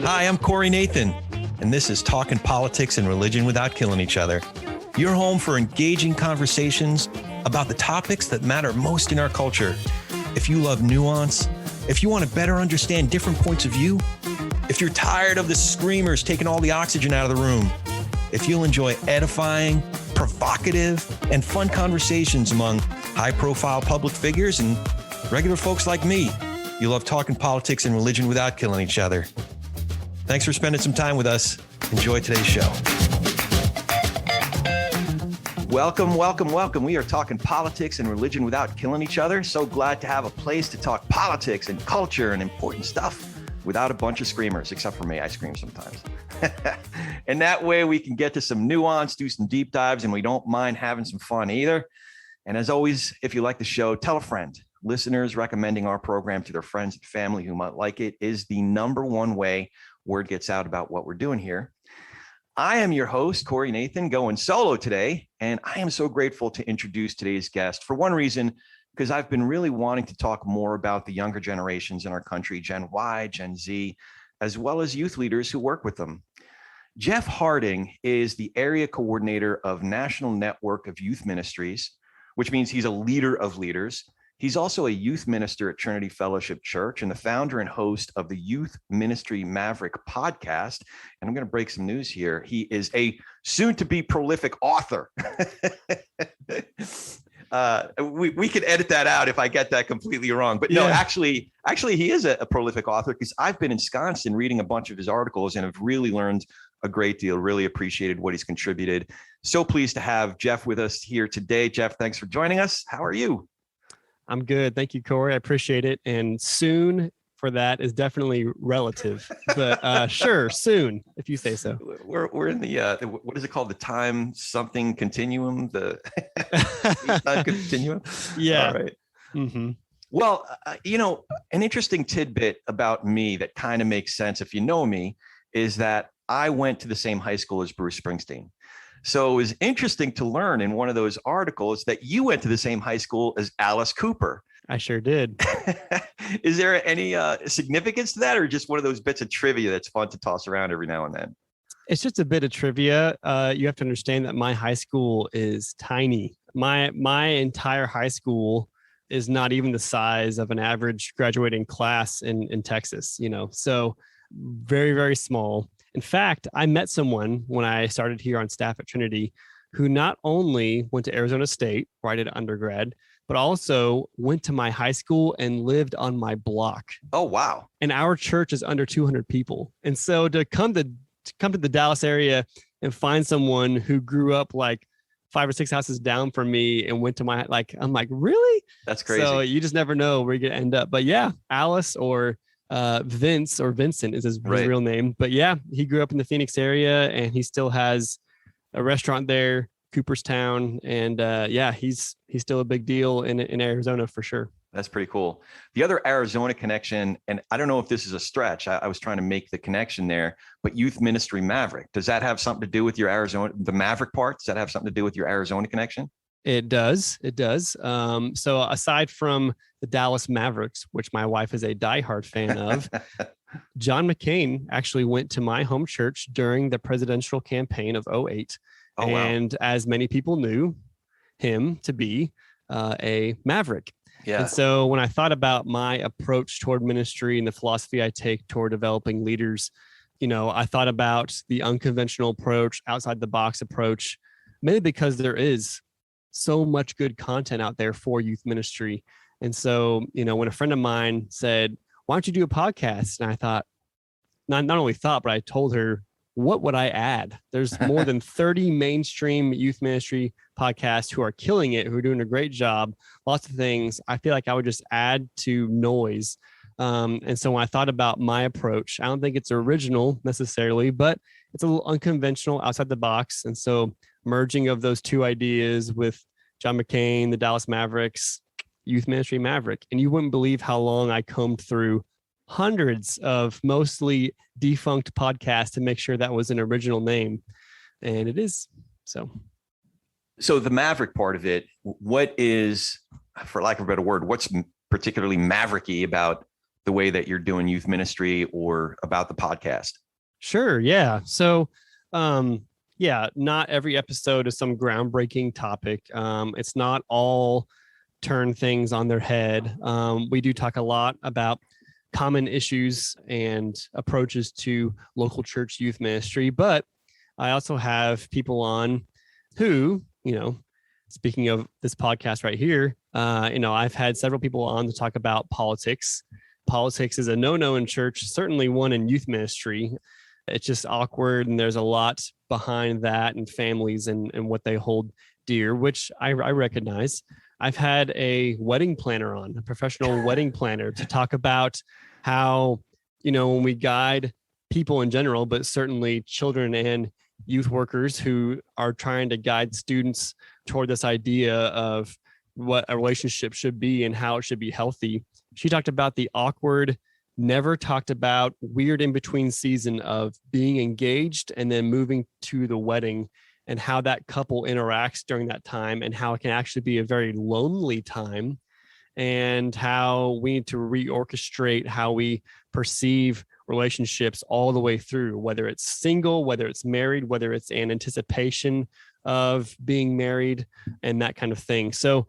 Hi, I'm Corey Nathan, and this is Talking Politics and Religion Without Killing Each Other. Your home for engaging conversations about the topics that matter most in our culture. If you love nuance, if you want to better understand different points of view, if you're tired of the screamers taking all the oxygen out of the room, if you'll enjoy edifying, provocative, and fun conversations among high-profile public figures and regular folks like me, you love talking politics and religion without killing each other. Thanks for spending some time with us. Enjoy today's show. Welcome, welcome, welcome. We are talking politics and religion without killing each other. So glad to have a place to talk politics and culture and important stuff without a bunch of screamers, except for me. I scream sometimes. And that way we can get to some nuance, do some deep dives, and we don't mind having some fun either. And as always, if you like the show, tell a friend. Listeners recommending our program to their friends and family who might like it is the number one way word gets out about what we're doing here. I am your host, Corey Nathan, going solo today, and I am so grateful to introduce today's guest for one reason, because I've been really wanting to talk more about the younger generations in our country, Gen Y, Gen Z, as well as youth leaders who work with them. Jeff Harding is the area coordinator of National Network of Youth Ministries, which means he's a leader of leaders. He's also a youth minister at Trinity Fellowship Church and the founder and host of the Youth Ministry Maverick Podcast. And I'm going to break some news here. He is a soon-to-be prolific author. We can edit that out if I get that completely wrong. But no, actually, he is a prolific author, because I've been ensconced in reading a bunch of his articles and have really learned a great deal, really appreciated what he's contributed. So pleased to have Jeff with us here today. Jeff, thanks for joining us. How are you? I'm good. Thank you, Corey. I appreciate it. And soon for that is definitely relative, but sure, soon, if you say so. We're in the what is it called? The time something continuum, the time continuum. Yeah. All right. Mm-hmm. Well, an interesting tidbit about me that kind of makes sense if you know me is that I went to the same high school as Bruce Springsteen. So it was interesting to learn in one of those articles that you went to the same high school as Alice Cooper. I sure did. Is there any significance to that, or just one of those bits of trivia that's fun to toss around every now and then? It's just a bit of trivia. You have to understand that my high school is tiny. My entire high school is not even the size of an average graduating class in Texas, so very, very small. In fact, I met someone when I started here on staff at Trinity who not only went to Arizona State, where I did undergrad, but also went to my high school and lived on my block. Oh, wow. And our church is under 200 people. And so to come to the Dallas area and find someone who grew up like 5 or 6 houses down from me and went to I'm like, really? That's crazy. So you just never know where you're going to end up. But yeah, Alice or Vince or Vincent is his real name. But yeah, he grew up in the Phoenix area and he still has a restaurant there, Cooperstown. And he's still a big deal in Arizona for sure. That's pretty cool. The other Arizona connection, and I don't know if this is a stretch, I was trying to make the connection there, but Youth Ministry Maverick, does that have something to do with your Arizona, the Maverick part? Does that have something to do with your Arizona connection? It does. So aside from the Dallas Mavericks, which my wife is a diehard fan of, John McCain actually went to my home church during the presidential campaign of 2008. Oh, wow. And as many people knew him to be a Maverick. Yeah. And so when I thought about my approach toward ministry and the philosophy I take toward developing leaders, I thought about the unconventional approach, outside the box approach, mainly because there is so much good content out there for youth ministry. And so, when a friend of mine said, why don't you do a podcast? And I thought, not only thought, but I told her, what would I add? There's more than 30 mainstream youth ministry podcasts who are killing it, who are doing a great job, lots of things. I feel like I would just add to noise. And so when I thought about my approach, I don't think it's original necessarily, but it's a little unconventional, outside the box. And so merging of those two ideas with John McCain, the Dallas Mavericks, Youth Ministry Maverick. And you wouldn't believe how long I combed through hundreds of mostly defunct podcasts to make sure that was an original name. And it is. So the Maverick part of it, what is, for lack of a better word, what's particularly mavericky about the way that you're doing youth ministry or about the podcast? Sure. Yeah. So, not every episode is some groundbreaking topic. It's not all turn things on their head. We do talk a lot about common issues and approaches to local church youth ministry, but I also have people on who, speaking of this podcast right here, I've had several people on to talk about politics. Politics is a no-no in church, certainly one in youth ministry. It's just awkward, and there's a lot behind that, and families and what they hold dear, which I recognize. I've had a wedding planner on, a professional wedding planner, to talk about how, when we guide people in general, but certainly children and youth workers who are trying to guide students toward this idea of what a relationship should be and how it should be healthy. She talked about the awkward, never talked about weird in-between season of being engaged and then moving to the wedding, and how that couple interacts during that time, and how it can actually be a very lonely time, and how we need to reorchestrate how we perceive relationships all the way through, whether it's single, whether it's married, whether it's an anticipation of being married, and that kind of thing. So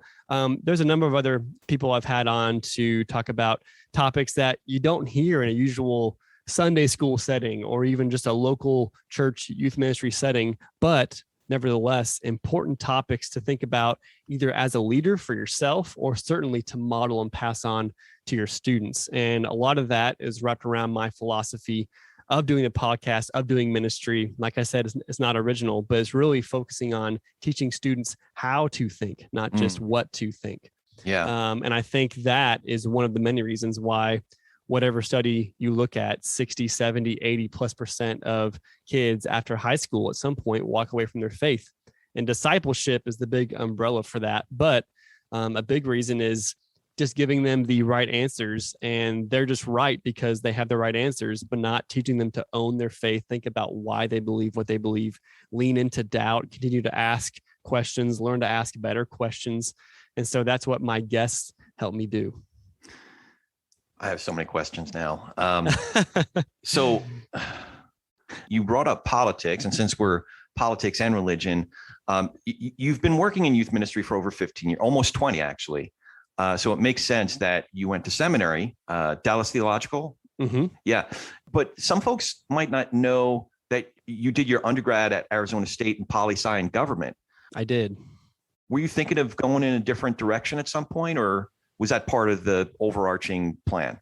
there's a number of other people I've had on to talk about topics that you don't hear in a usual Sunday school setting or even just a local church youth ministry setting, but nevertheless, important topics to think about either as a leader for yourself or certainly to model and pass on to your students. And a lot of that is wrapped around my philosophy of doing a podcast, of doing ministry. Like I said, it's not original, but it's really focusing on teaching students how to think, not just what to think. Yeah. And I think that is one of the many reasons why whatever study you look at, 60, 70, 80+% of kids after high school at some point walk away from their faith. And discipleship is the big umbrella for that. But a big reason is just giving them the right answers, and they're just right because they have the right answers, but not teaching them to own their faith, think about why they believe what they believe, lean into doubt, continue to ask questions, learn to ask better questions. And so that's what my guests help me do. I have so many questions now. So you brought up politics, and since we're politics and religion, you've been working in youth ministry for over 15 years, almost 20 actually. So it makes sense that you went to seminary, Dallas Theological. Mm-hmm. Yeah. But some folks might not know that you did your undergrad at Arizona State in poli-sci and government. I did. Were you thinking of going in a different direction at some point, or was that part of the overarching plan?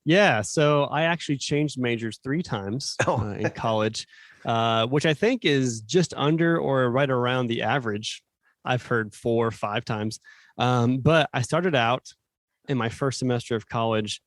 Yeah. So I actually changed majors 3 times in college, which I think is just under or right around the average. I've heard 4 or 5 times. But I started out in my first semester of college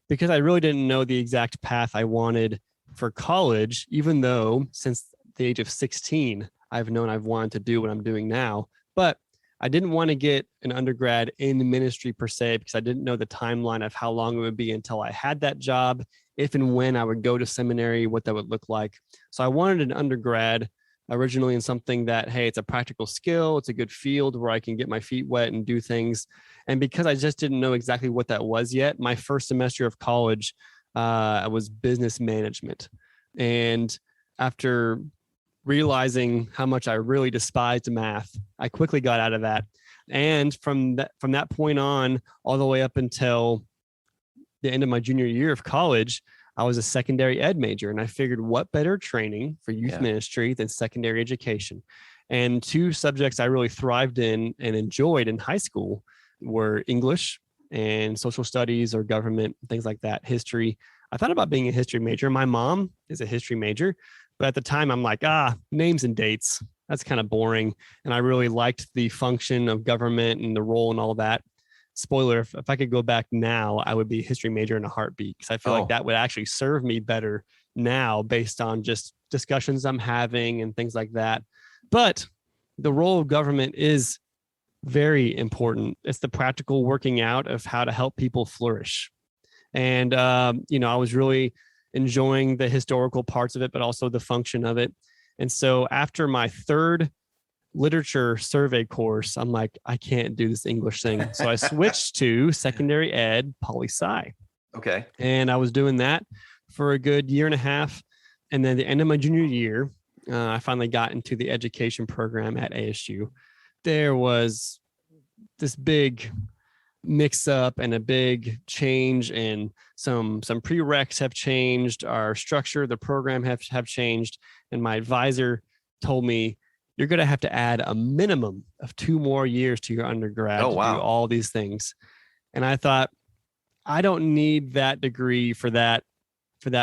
because I really didn't know the exact path I wanted for college, even though since the age of 16, I've known I've wanted to do what I'm doing now. But I didn't want to get an undergrad in the ministry per se, because I didn't know the timeline of how long it would be until I had that job, if and when I would go to seminary, what that would look like. So I wanted an undergrad originally in something that, hey, it's a practical skill, it's a good field where I can get my feet wet and do things. And because I just didn't know exactly what that was yet, my first semester of college was business management. And after realizing how much I really despised math, I quickly got out of that. And from that point on, all the way up until the end of my junior year of college, I was a secondary ed major. And I figured, what better training for youth ministry than secondary education? And 2 subjects I really thrived in and enjoyed in high school were English and social studies or government, things like that, history. I thought about being a history major. My mom is a history major. But at the time, I'm like, names and dates, that's kind of boring. And I really liked the function of government and the role and all that. Spoiler, if I could go back now, I would be a history major in a heartbeat, because I feel like that would actually serve me better now based on just discussions I'm having and things like that. But the role of government is very important. It's the practical working out of how to help people flourish. And, I was really enjoying the historical parts of it, but also the function of it. And so after my third literature survey course. I'm like, I can't do this English thing. So I switched to secondary ed, poli-sci. Okay. And I was doing that for a good year and a half. And then at the end of my junior year, I finally got into the education program at ASU. There was this big mix up and a big change, and some prereqs have changed. Our structure, the program have changed. And my advisor told me, you're going to have to add a minimum of 2 more years to your undergrad to do all these things. And I thought, I don't need that degree for that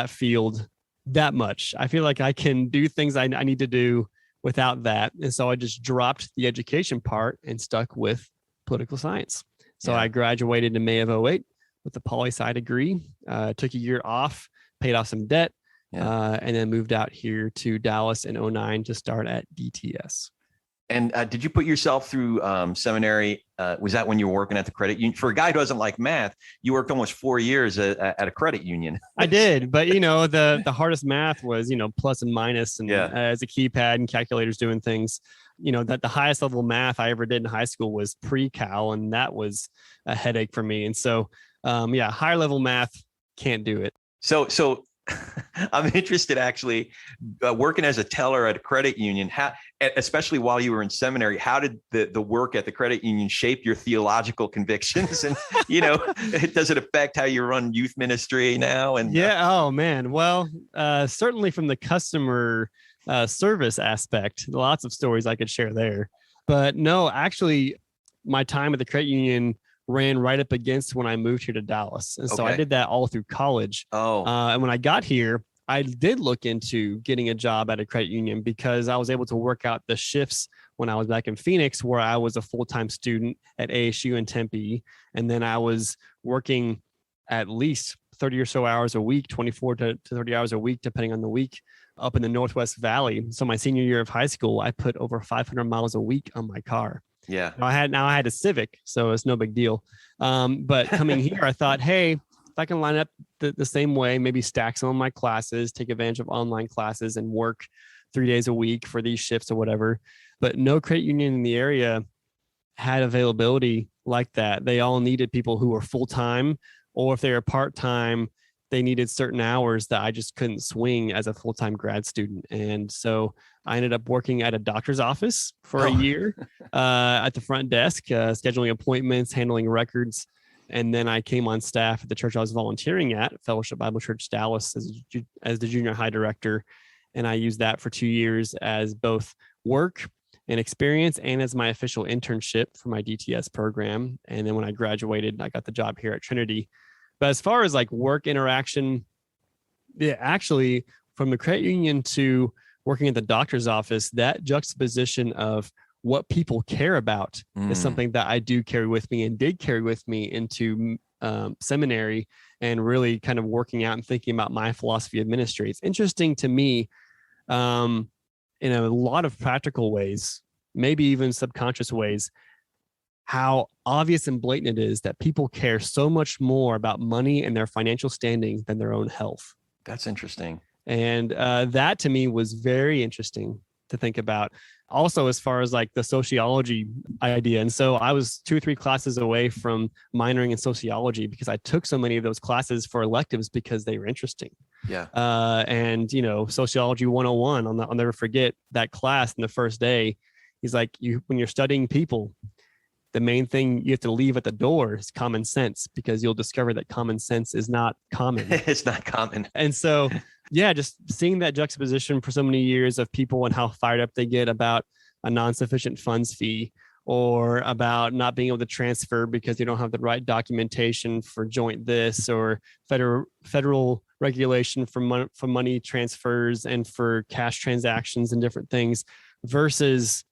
field that much. I feel like I can do things I need to do without that. And so I just dropped the education part and stuck with political science. So I graduated in May of 2008 with a poli-sci degree, took a year off, paid off some debt, and then moved out here to Dallas in 2009 to start at DTS. And did you put yourself through seminary? Was that when you were working at the credit union? For a guy who doesn't like math, you worked almost 4 years at a credit union. I did, but the hardest math was plus and minus, and as a keypad and calculators doing things. That the highest level of math I ever did in high school was pre-cal, and that was a headache for me. And so, higher level math, can't do it. So I'm interested, actually, working as a teller at a credit union, especially while you were in seminary, how did the work at the credit union shape your theological convictions? And, does it affect how you run youth ministry now? And oh man. Well, certainly from the customer service aspect, lots of stories I could share there. But no, actually, my time at the credit union ran right up against when I moved here to Dallas. And so I did that all through college. And when I got here, I did look into getting a job at a credit union because I was able to work out the shifts when I was back in Phoenix, where I was a full-time student at ASU in Tempe. And then I was working at least 30 or so hours a week, 24 to 30 hours a week, depending on the week, up in the Northwest Valley. So my senior year of high school, I put over 500 miles a week on my car. Yeah. I had a Civic, so it's no big deal. But coming here, I thought, hey, if I can line up the same way, maybe stack some of my classes, take advantage of online classes, and work 3 days a week for these shifts or whatever. But no credit union in the area had availability like that. They all needed people who were full-time, or if they were part-time, they needed certain hours that I just couldn't swing as a full-time grad student. And so I ended up working at a doctor's office for a year at the front desk, scheduling appointments, handling records. And then I came on staff at the church I was volunteering at, Fellowship Bible Church Dallas, as the junior high director. And I used that for 2 years as both work and experience and as my official internship for my DTS program. And then when I graduated, I got the job here at Trinity. But as far as like work interaction, actually from the credit union to working at the doctor's office, that juxtaposition of what people care about is something that I do carry with me and did carry with me into seminary, and really kind of working out and thinking about my philosophy of ministry. It's interesting to me in a lot of practical ways, maybe even subconscious ways, how obvious and blatant it is that people care so much more about money and their financial standing than their own health. That's interesting. And that to me was very interesting to think about. Also, as far as like the sociology idea. And so I was 2 or 3 classes away from minoring in sociology because I took so many of those classes for electives because they were interesting. Yeah. And, sociology 101, I'll never forget that class in the first day. He's like, when you're studying people, the main thing you have to leave at the door is common sense, because you'll discover that common sense is not common. It's not common. And so, just seeing that juxtaposition for so many years of people and how fired up they get about a non-sufficient funds fee, or about not being able to transfer because they don't have the right documentation for joint this, or federal regulation for money transfers and for cash transactions and different things, versus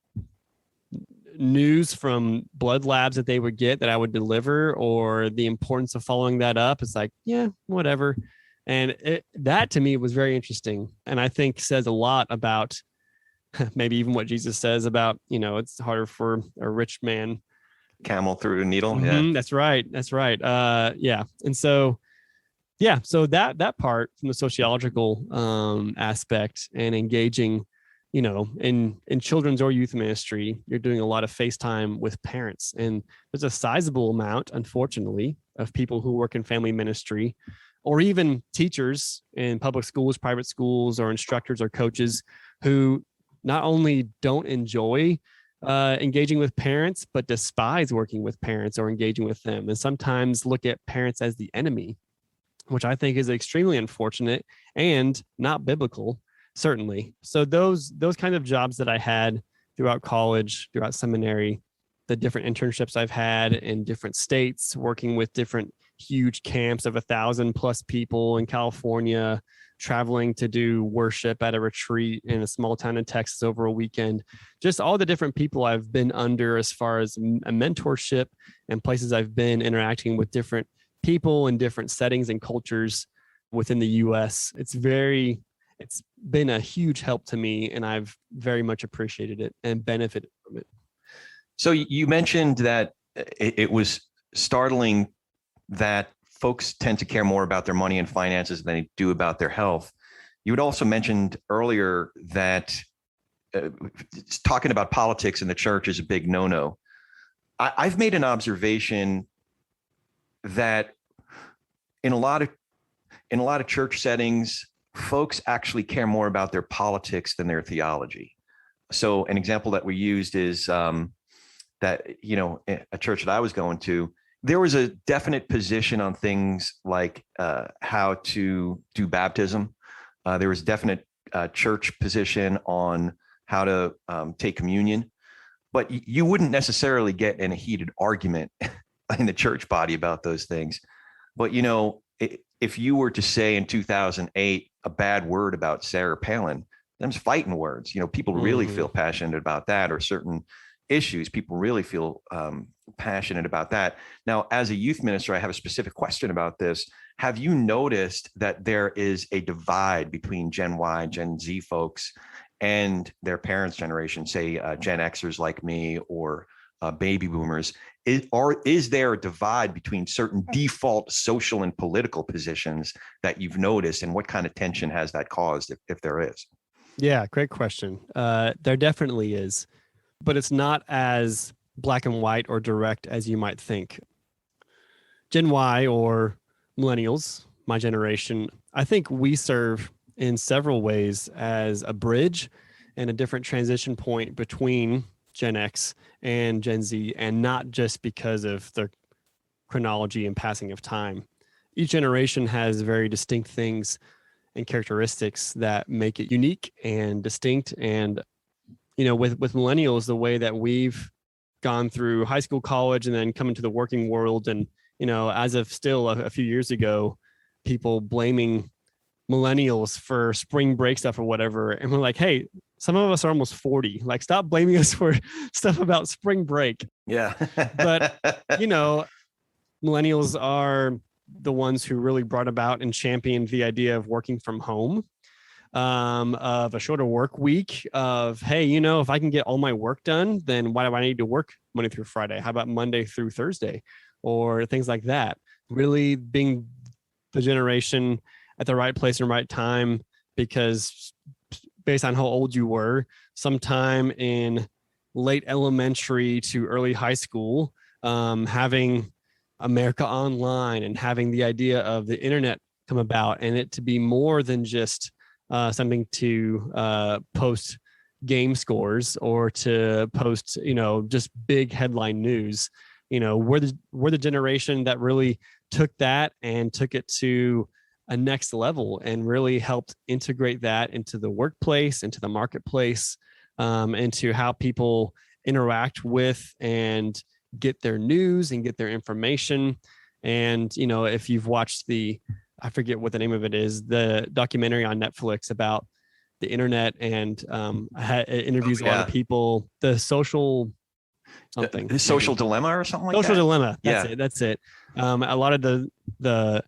news from blood labs that they would get that I would deliver, or the importance of following that up. It's like, whatever. And that to me was very interesting. And I think says a lot about maybe even what Jesus says about, it's harder for a rich man. Camel through a needle. Mm-hmm, yeah. That's right. And so, so that part from the sociological aspect and engaging in children's or youth ministry, you're doing a lot of FaceTime with parents. And there's a sizable amount, unfortunately, of people who work in family ministry or even teachers in public schools, private schools, or instructors or coaches who not only don't enjoy engaging with parents, but despise working with parents or engaging with them, and sometimes look at parents as the enemy, which I think is extremely unfortunate and not biblical, certainly. So those kind of jobs that I had throughout college, throughout seminary, the different internships I've had in different states, working with different huge camps of 1,000+ people in California, traveling to do worship at a retreat in a small town in Texas over a weekend, just all the different people I've been under as far as a mentorship and places I've been interacting with different people in different settings and cultures within the US. It's been a huge help to me, and I've very much appreciated it and benefited from it. So you mentioned that it was startling that folks tend to care more about their money and finances than they do about their health. You had also mentioned earlier that talking about politics in the church is a big no-no. I've made an observation that in a lot of church settings, folks actually care more about their politics than their theology. So an example that we used is that, a church that I was going to, there was a definite position on things like how to do baptism. There was definite church position on how to take communion, but you wouldn't necessarily get in a heated argument in the church body about those things. But, if you were to say in 2008 a bad word about Sarah Palin, them's fighting words. People really feel passionate about that, or certain issues, people really feel passionate about that. Now, as a youth minister, I have a specific question about this. Have you noticed that there is a divide between Gen Y, Gen Z folks and their parents' generation, say Gen Xers like me, or baby boomers? Is there a divide between certain default social and political positions that you've noticed, and what kind of tension has that caused, if there is? Yeah, great question. There definitely is, but it's not as black and white or direct as you might think. Gen Y, or millennials, my generation, I think we serve in several ways as a bridge and a different transition point between Gen X and Gen Z, and not just because of their chronology and passing of time. Each generation has very distinct things and characteristics that make it unique and distinct. And, with millennials, the way that we've gone through high school, college, and then come into the working world, and, as of still a few years ago, people blaming millennials for spring break stuff or whatever. And we're like, hey, some of us are almost 40. Like, stop blaming us for stuff about spring break. Yeah. But, millennials are the ones who really brought about and championed the idea of working from home, of a shorter work week, of, hey, if I can get all my work done, then why do I need to work Monday through Friday? How about Monday through Thursday, or things like that? Really being the generation at the right place and right time, because based on how old you were, sometime in late elementary to early high school, having America Online and having the idea of the internet come about, and it to be more than just something to post game scores or to post, just big headline news. We're the generation that really took that and took it to a next level and really helped integrate that into the workplace, into the marketplace, into how people interact with and get their news and get their information. And, if you've watched I forget what the name of it is, the documentary on Netflix about the internet, and it interviews a lot of people, the social something. The social dilemma or something like that? Social dilemma. That's it. A lot of the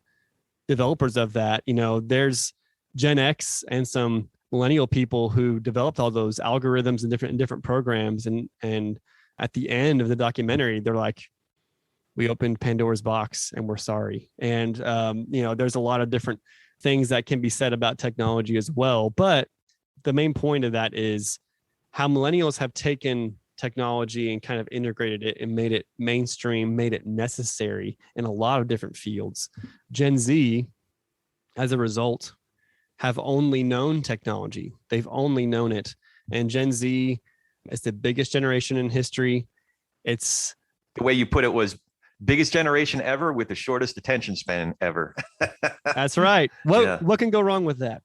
developers of that, there's Gen X and some millennial people who developed all those algorithms and different programs. And at the end of the documentary, they're like, we opened Pandora's box and we're sorry. And, there's a lot of different things that can be said about technology as well. But the main point of that is how millennials have taken technology and kind of integrated it and made it mainstream, made it necessary in a lot of different fields. Gen Z, as a result, have only known technology. They've only known it. And Gen Z is the biggest generation in history. It's the way you put it was biggest generation ever with the shortest attention span ever. That's right. What can go wrong with that?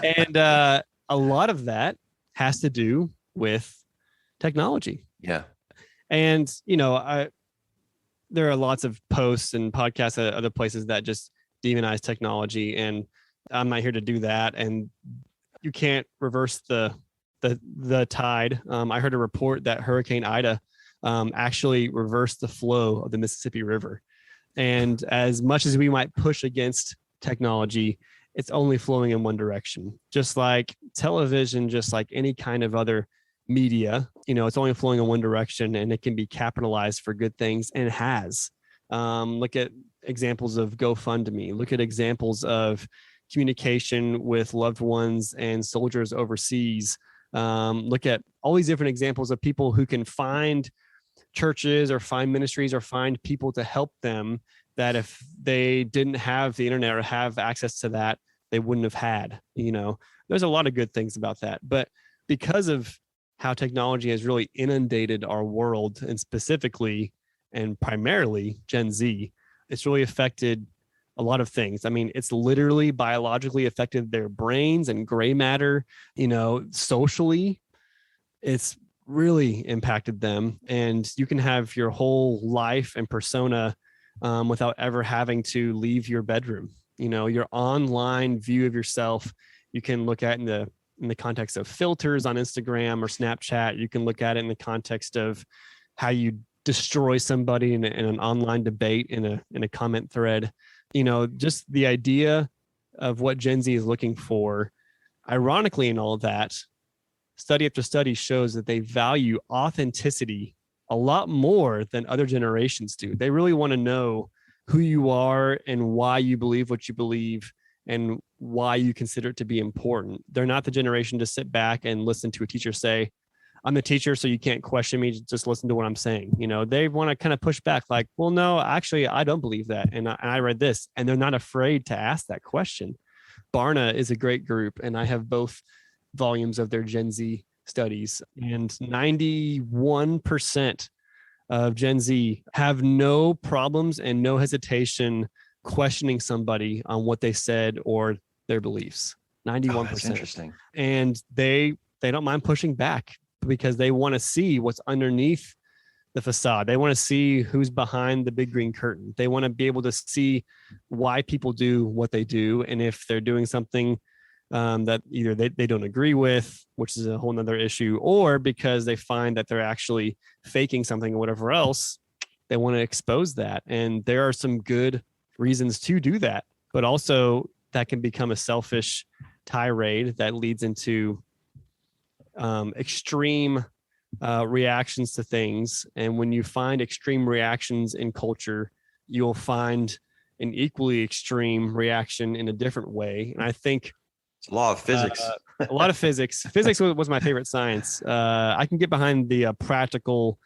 And a lot of that has to do with technology. Yeah. And, there are lots of posts and podcasts at other places that just demonize technology. And I'm not here to do that. And you can't reverse the tide. I heard a report that Hurricane Ida actually reversed the flow of the Mississippi River. And as much as we might push against technology, it's only flowing in one direction. Just like television, just like any kind of other media, it's only flowing in one direction, and it can be capitalized for good things, and it has. Look at examples of GoFundMe. Look at examples of communication with loved ones and soldiers overseas. Look at all these different examples of people who can find churches or find ministries or find people to help them that if they didn't have the internet or have access to that, they wouldn't have had. There's a lot of good things about that. But because of how technology has really inundated our world, and specifically and primarily Gen Z, it's really affected a lot of things. I mean, it's literally biologically affected their brains and gray matter, socially. It's really impacted them. And you can have your whole life and persona without ever having to leave your bedroom. Your online view of yourself, you can look at in the context of filters on Instagram or Snapchat. You can look at it in the context of how you destroy somebody in an online debate in a comment thread. Just the idea of what Gen Z is looking for. Ironically, in all of that, study after study shows that they value authenticity a lot more than other generations do. They really want to know who you are and why you believe what you believe and why you consider it to be important. They're not the generation to sit back and listen to a teacher say, I'm the teacher, so you can't question me. Just listen to what I'm saying. They want to kind of push back like, well, no, actually, I don't believe that. And I read this, and they're not afraid to ask that question. Barna is a great group, and I have both volumes of their Gen Z studies, and 91% of Gen Z have no problems and no hesitation questioning somebody on what they said or their beliefs. 91%. Oh, that's interesting. And they don't mind pushing back because they want to see what's underneath the facade. They want to see who's behind the big green curtain. They want to be able to see why people do what they do. And if they're doing something that either they don't agree with, which is a whole nother issue, or because they find that they're actually faking something or whatever else, they want to expose that. And there are some good reasons to do that, but also that can become a selfish tirade that leads into extreme reactions to things. And when you find extreme reactions in culture, you'll find an equally extreme reaction in a different way. And I think it's a law of physics. A lot of physics. Physics was my favorite science. I can get behind the practical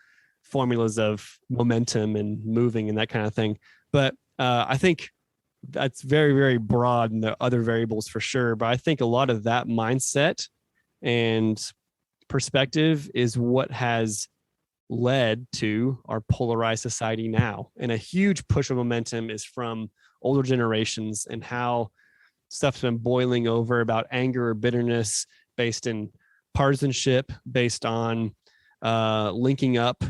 formulas of momentum and moving and that kind of thing. But I think that's very, very broad and the other variables for sure. But I think a lot of that mindset and perspective is what has led to our polarized society now. And a huge push of momentum is from older generations and how stuff's been boiling over about anger or bitterness based in partisanship, based on linking up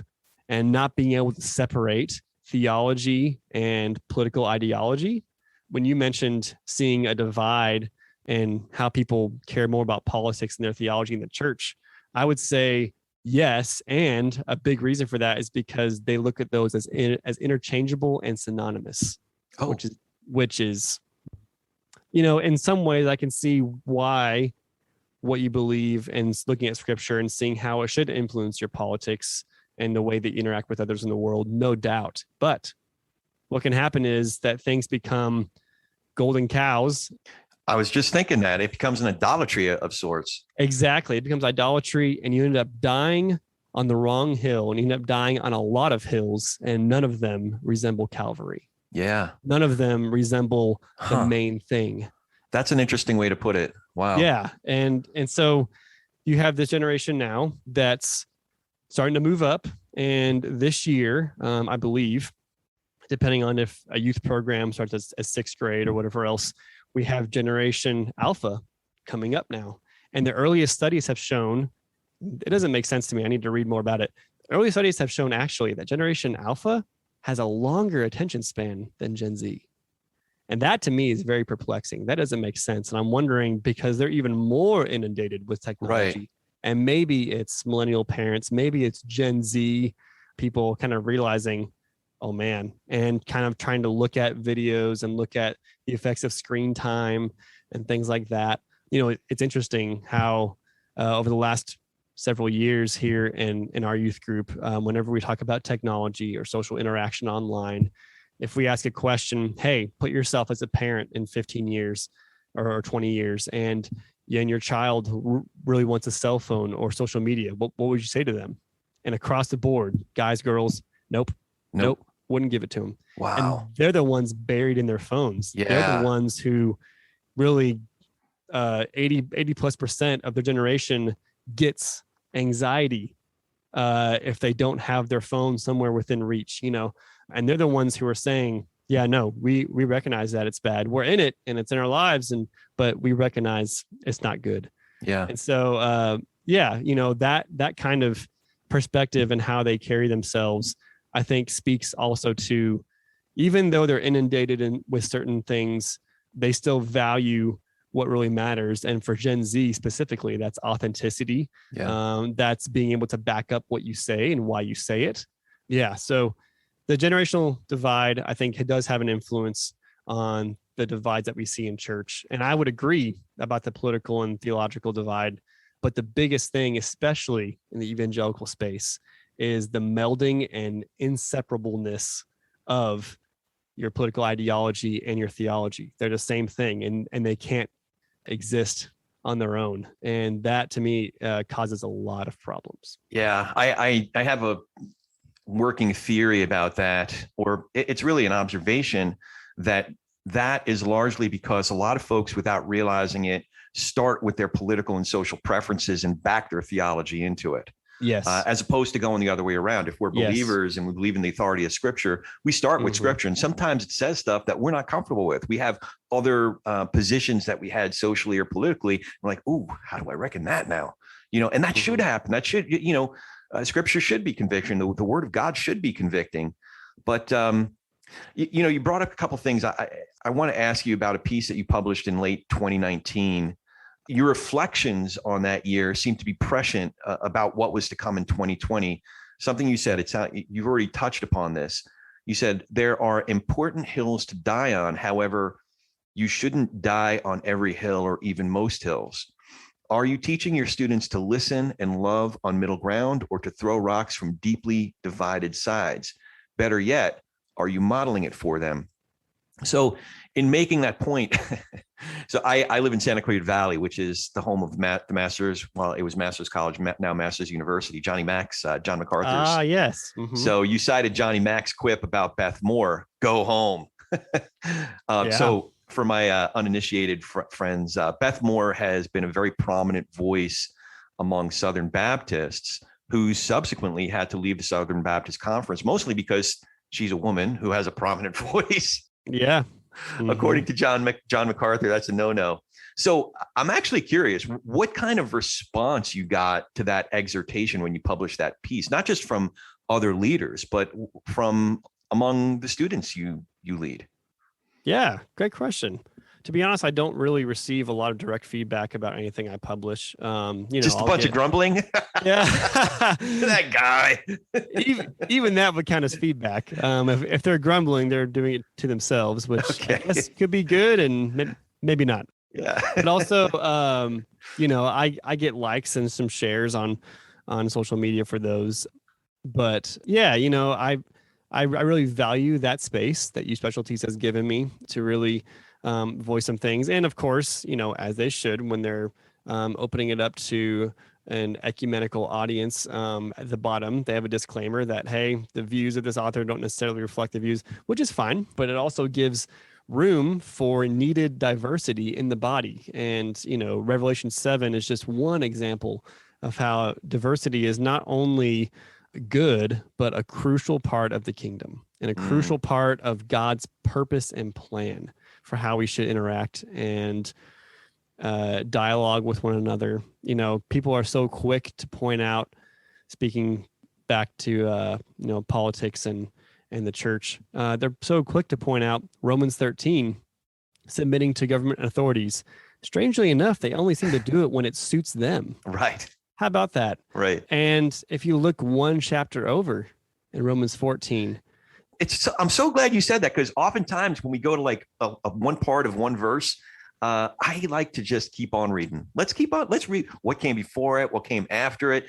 and not being able to separate theology and political ideology. When you mentioned seeing a divide and how people care more about politics than their theology in the church, I would say yes. And a big reason for that is because they look at those as interchangeable and synonymous, which is, in some ways I can see why what you believe and looking at scripture and seeing how it should influence your politics and the way that you interact with others in the world, no doubt. But what can happen is that things become golden cows. I was just thinking that it becomes an idolatry of sorts. Exactly. It becomes idolatry, and you end up dying on the wrong hill, and you end up dying on a lot of hills, and none of them resemble Calvary. Yeah. None of them resemble the main thing. That's an interesting way to put it. Wow. Yeah. And so you have this generation now that's starting to move up. And this year, I believe, depending on if a youth program starts as sixth grade or whatever else, we have Generation Alpha coming up now. And the earliest studies have shown, it doesn't make sense to me. I need to read more about it. Early studies have shown actually that Generation Alpha has a longer attention span than Gen Z. And that to me is very perplexing. That doesn't make sense. And I'm wondering, because they're even more inundated with technology. Right. And maybe it's millennial parents, maybe it's Gen Z people kind of realizing, oh man, and kind of trying to look at videos and look at the effects of screen time and things like that. You know, it's interesting how over the last several years here in our youth group, whenever we talk about technology or social interaction online, if we ask a question, hey, put yourself as a parent in 15 years or 20 years, and your child really wants a cell phone or social media, what would you say to them? And across the board, guys, girls, nope, wouldn't give it to them. Wow. And they're the ones buried in their phones. Yeah. They're the ones who really 80+% of their generation gets anxiety if they don't have their phone somewhere within reach, you know, and they're the ones who are saying, yeah, no, we recognize that it's bad. We're in it and it's in our lives, but we recognize it's not good. Yeah. And so, you know, that kind of perspective and how they carry themselves, I think speaks also to, even though they're inundated with certain things, they still value what really matters. And for Gen Z specifically, that's authenticity. Yeah. That's being able to back up what you say and why you say it. Yeah. So the generational divide, I think, it does have an influence on the divides that we see in church. And I would agree about the political and theological divide. But the biggest thing, especially in the evangelical space, is the melding and inseparableness of your political ideology and your theology. They're the same thing, and they can't exist on their own. And that, to me, causes a lot of problems. Yeah, I have a working theory about that, or it's really an observation that is largely because a lot of folks, without realizing it, start with their political and social preferences and back their theology into it. Yes. As opposed to going the other way around. If we're believers and we believe in the authority of Scripture, we start with Scripture. And sometimes it says stuff that we're not comfortable with. We have other positions that we had socially or politically. We're like, ooh, how do I reckon that now? You know, and that should happen. That should, you know, Scripture should be conviction. The Word of God should be convicting. But, you know, you brought up a couple of things. I want to ask you about a piece that you published in late 2019. Your reflections on that year seem to be prescient about what was to come in 2020. Something you said, you've already touched upon this. You said, there are important hills to die on. However, you shouldn't die on every hill or even most hills. Are you teaching your students to listen and love on middle ground, or to throw rocks from deeply divided sides? Better yet, are you modeling it for them? So in making that point, so I live in Santa Cruz Valley, which is the home of the Masters. Well, it was Masters College, now Masters University. Johnny Mack's, John MacArthur's. Ah, yes. Mm-hmm. So you cited Johnny Mack's quip about Beth Moore, go home. So for my uninitiated friends, Beth Moore has been a very prominent voice among Southern Baptists who subsequently had to leave the Southern Baptist Conference, mostly because she's a woman who has a prominent voice. Yeah. Mm-hmm. According to John MacArthur, that's a no-no. So I'm actually curious, what kind of response you got to that exhortation when you published that piece, not just from other leaders, but from among the students you lead? Yeah, great question. To be honest, I don't really receive a lot of direct feedback about anything I publish. Just a bunch of grumbling. Yeah, that guy. even that would count as feedback. If they're grumbling, they're doing it to themselves, which I guess could be good and maybe not. Yeah. But also, I get likes and some shares on social media for those. But yeah, I really value that space that Youth Specialties has given me to really voice some things. And of course, as they should when they're opening it up to an ecumenical audience, at the bottom, they have a disclaimer that, hey, the views of this author don't necessarily reflect the views, which is fine, but it also gives room for needed diversity in the body. And, Revelation 7 is just one example of how diversity is not only good, but a crucial part of the kingdom and a crucial part of God's purpose and plan for how we should interact and dialogue with one another. People are so quick to point out, speaking back to, politics and the church, they're so quick to point out Romans 13, submitting to government authorities. Strangely enough, they only seem to do it when it suits them. Right. How about that? Right. And if you look one chapter over in Romans 14, I'm so glad you said that, because oftentimes when we go to like a one part of one verse, I like to just keep on reading. Let's read what came before it, what came after it.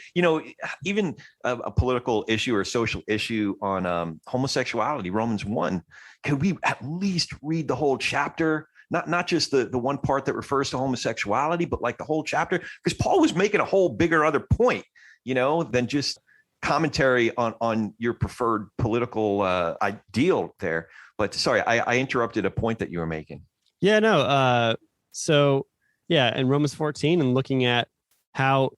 Even a political issue or social issue on homosexuality, Romans 1. Could we at least read the whole chapter? Not just the one part that refers to homosexuality, but like the whole chapter, because Paul was making a whole bigger other point, than just commentary on your preferred political ideal there. But sorry, I interrupted a point that you were making. Yeah, no. In Romans 14, and looking at how,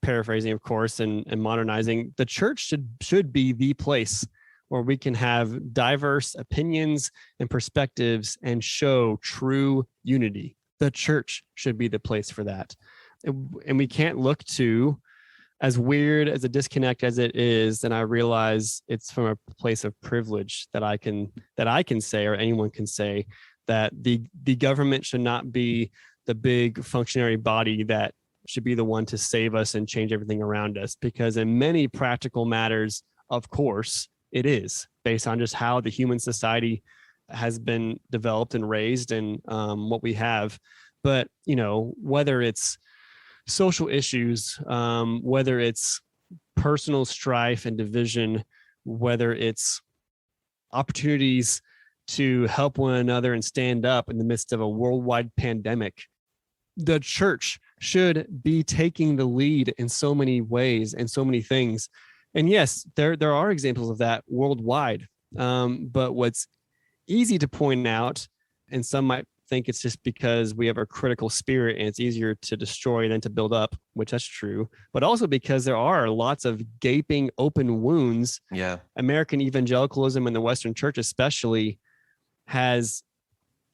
paraphrasing, of course, and modernizing, the church should be the place where we can have diverse opinions and perspectives and show true unity. The church should be the place for that. And we can't look to, as weird as a disconnect as it is, and I realize it's from a place of privilege that I can say, or anyone can say, that the government should not be the big functionary body that should be the one to save us and change everything around us. Because in many practical matters, of course, it is based on just how the human society has been developed and raised and what we have. But, whether it's social issues, whether it's personal strife and division, whether it's opportunities to help one another and stand up in the midst of a worldwide pandemic, the church should be taking the lead in so many ways and so many things. And yes, there are examples of that worldwide. But what's easy to point out, and some might think it's just because we have a critical spirit and it's easier to destroy than to build up, which that's true, but also because there are lots of gaping open wounds. Yeah. American evangelicalism and the Western church especially has,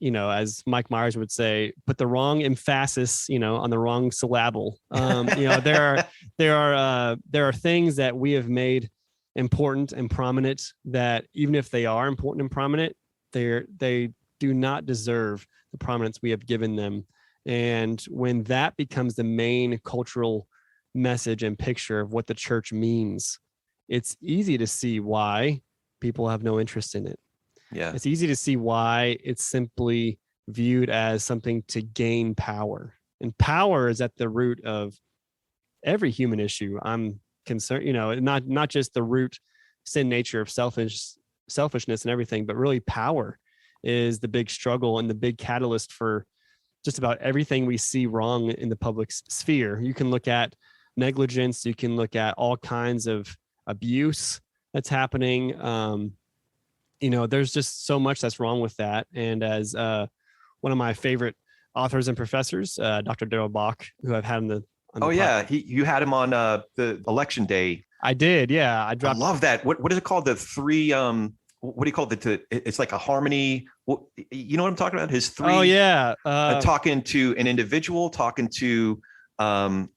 as Mike Myers would say, put the wrong emphasis, on the wrong syllable. There are things that we have made important and prominent that, even if they are important and prominent, they do not deserve the prominence we have given them. And when that becomes the main cultural message and picture of what the church means, it's easy to see why people have no interest in it. Yeah. It's easy to see why it's simply viewed as something to gain power. And power is at the root of every human issue. I'm concerned, not just the root sin nature of selfishness and everything, but really power is the big struggle and the big catalyst for just about everything we see wrong in the public sphere. You can look at negligence, you can look at all kinds of abuse that's happening. There's just so much that's wrong with that. And as one of my favorite authors and professors, Dr. Darrell Bach, who I've had on the you had him on the election day. I did, yeah. I love that. What is it called? The three what do you call it? It's like a harmony. You know what I'm talking about? His three. Oh yeah. Talking to an individual, talking to triphonic.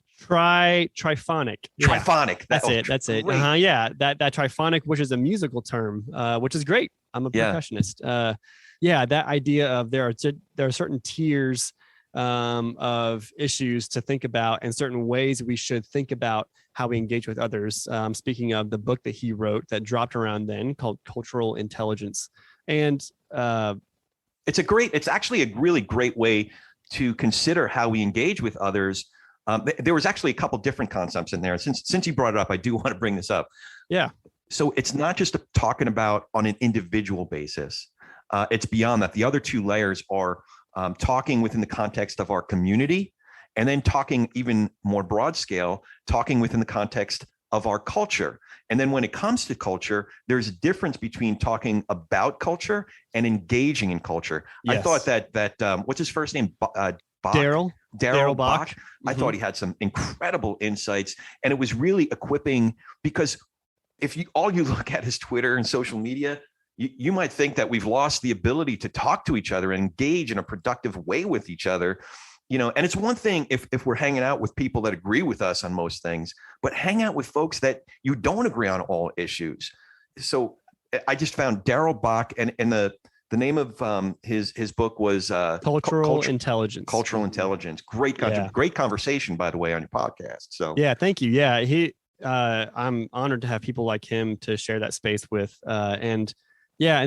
Yeah. Triphonic. That's it. Yeah. That triphonic, which is a musical term, which is great. I'm a percussionist. That idea of there are certain tiers of issues to think about and certain ways we should think about how we engage with others. Speaking of the book that he wrote that dropped around then called Cultural Intelligence. And it's actually a really great way to consider how we engage with others. There was actually a couple different concepts in there. Since you brought it up, I do want to bring this up. Yeah. So it's not just talking about on an individual basis. it's beyond that. The other two layers are talking within the context of our community, and then talking even more broad scale, talking within the context of our culture. And then when it comes to culture, there's a difference between talking about culture and engaging in culture. Yes. I thought that what's his first name? Daryl Bach. Mm-hmm. I thought he had some incredible insights, and it was really equipping, because if you look at his Twitter and social media, you might think that we've lost the ability to talk to each other and engage in a productive way with each other. And it's one thing if we're hanging out with people that agree with us on most things, but hang out with folks that you don't agree on all issues. So I just found Daryl Bach, and the name of his book was Cultural Intelligence. Cultural Intelligence. Great conversation, by the way, on your podcast. So yeah, thank you. Yeah, I'm honored to have people like him to share that space with. And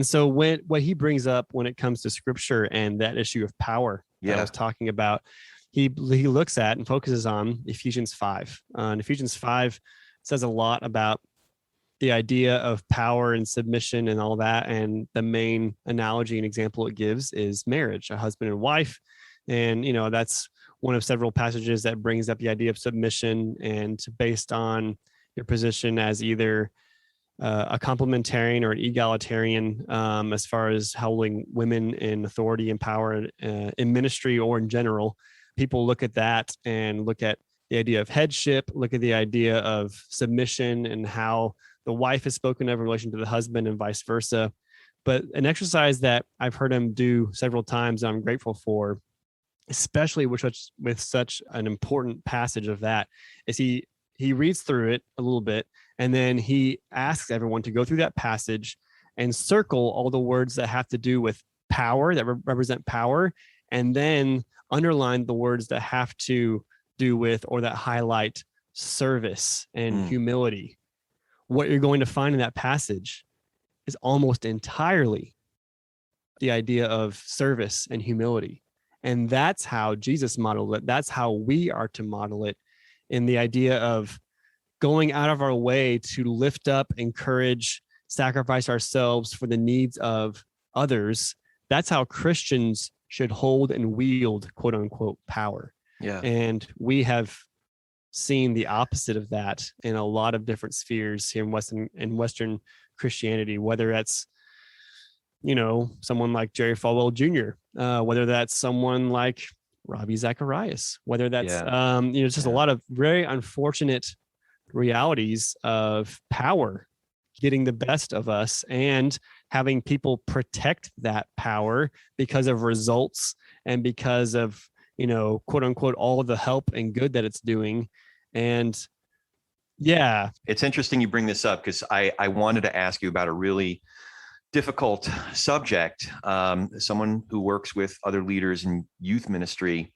so what he brings up when it comes to scripture and that issue of power that I was talking about, he looks at and focuses on Ephesians 5. And Ephesians 5 says a lot about the idea of power and submission and all that. And the main analogy and example it gives is marriage, a husband and wife. And, that's one of several passages that brings up the idea of submission, and based on your position as either a complementarian or an egalitarian, as far as holding women in authority and power in ministry or in general. People look at that and look at the idea of headship, look at the idea of submission and how the wife is spoken of in relation to the husband and vice versa. But an exercise that I've heard him do several times and I'm grateful for, especially with such an important passage of that, is he reads through it a little bit, and then he asks everyone to go through that passage and circle all the words that have to do with power, that represent power, and then underline the words that have to do with or that highlight service and humility. What you're going to find in that passage is almost entirely the idea of service and humility. And that's how Jesus modeled it. That's how we are to model it, in the idea of going out of our way to lift up, encourage, sacrifice ourselves for the needs of others. That's how Christians should hold and wield, quote unquote, power. Yeah. And we have seen the opposite of that in a lot of different spheres here in Western Christianity, whether that's, someone like Jerry Falwell Jr., whether that's someone like Ravi Zacharias, whether that's, it's just a lot of very unfortunate realities of power getting the best of us and having people protect that power because of results and because of, quote unquote, all of the help and good that it's doing. And it's interesting you bring this up, because I wanted to ask you about a really difficult subject. Someone who works with other leaders in youth ministry,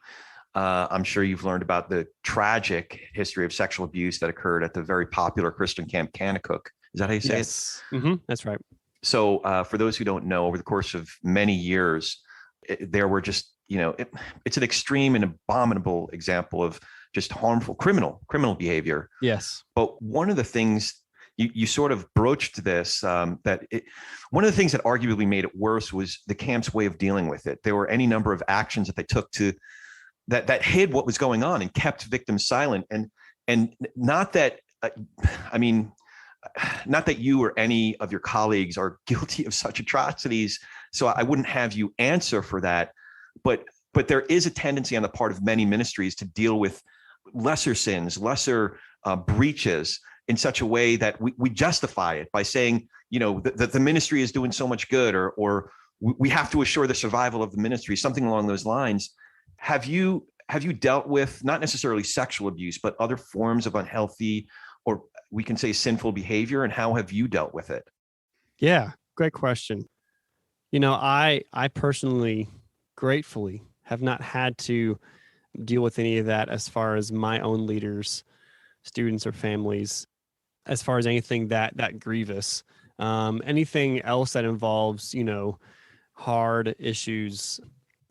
I'm sure you've learned about the tragic history of sexual abuse that occurred at the very popular Christian camp Kanakuk. Is that how you say it? Mm-hmm. That's right. So for those who don't know, over the course of many years, there were just, it's an extreme and abominable example of just harmful criminal behavior. Yes. But one of the things you sort of broached this, one of the things that arguably made it worse was the camp's way of dealing with it. There were any number of actions that they took that hid what was going on and kept victims silent. And not that, not that you or any of your colleagues are guilty of such atrocities, so I wouldn't have you answer for that. But there is a tendency on the part of many ministries to deal with lesser sins, lesser breaches in such a way that we justify it by saying, that the ministry is doing so much good, or we have to assure the survival of the ministry, something along those lines. Have you dealt with not necessarily sexual abuse, but other forms of unhealthy, or we can say sinful behavior, and how have you dealt with it? Yeah, great question. I personally, gratefully, have not had to deal with any of that as far as my own leaders, students, or families, as far as anything that grievous. Anything else that involves, hard issues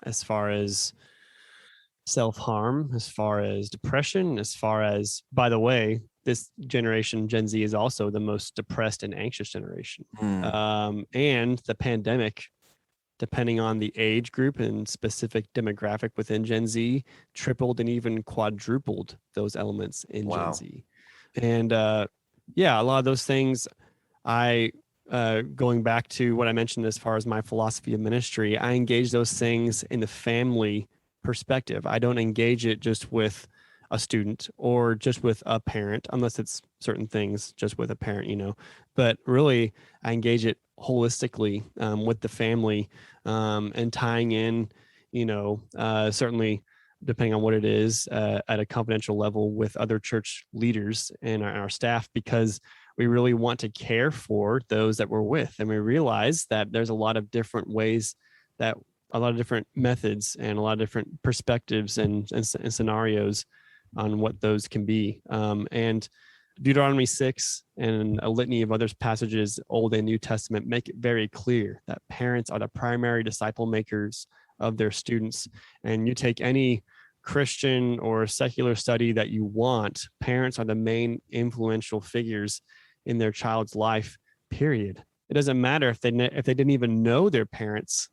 as far as self-harm, as far as depression, as far as, by the way, this generation, Gen Z, is also the most depressed and anxious generation. And the pandemic depending on the age group and specific demographic within Gen Z, tripled and even quadrupled those elements in Gen Z. And yeah, a lot of those things going back to what I mentioned as far as my philosophy of ministry, I engage those things in the family perspective. I don't engage it just with a student or just with a parent, unless it's certain things just with a parent, but really I engage it holistically with the family and tying in, certainly depending on what it is at a confidential level with other church leaders and our staff, because we really want to care for those that we're with. And we realize that there's a lot of different ways, that a lot of different methods and a lot of different perspectives and scenarios on what those can be. And Deuteronomy 6 and a litany of other passages, Old and New Testament, make it very clear that parents are the primary disciple makers of their students. And you take any Christian or secular study that you want, parents are the main influential figures in their child's life, period. It doesn't matter if they didn't even know their parents.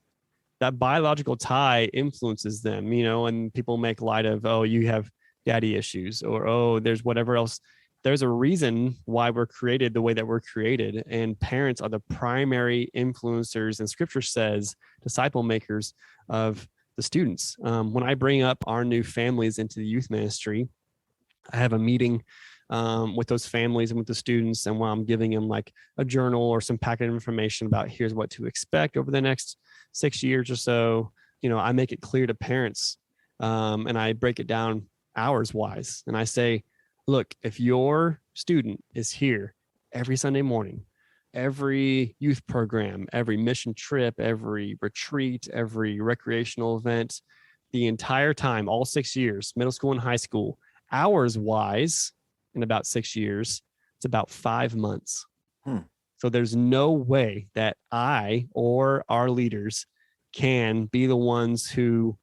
That biological tie influences them, and people make light of, oh, you have daddy issues, or, oh, there's whatever else. There's a reason why we're created the way that we're created. And parents are the primary influencers, and scripture says disciple makers of the students. When I bring up our new families into the youth ministry, I have a meeting with those families and with the students. And while I'm giving them like a journal or some packet of information about here's what to expect over the next 6 years or so, I make it clear to parents and I break it down hours wise. And I say, look, if your student is here every Sunday morning, every youth program, every mission trip, every retreat, every recreational event, the entire time, all 6 years, middle school and high school, hours wise, in about 6 years, it's about 5 months. So there's no way that I or our leaders can be the ones who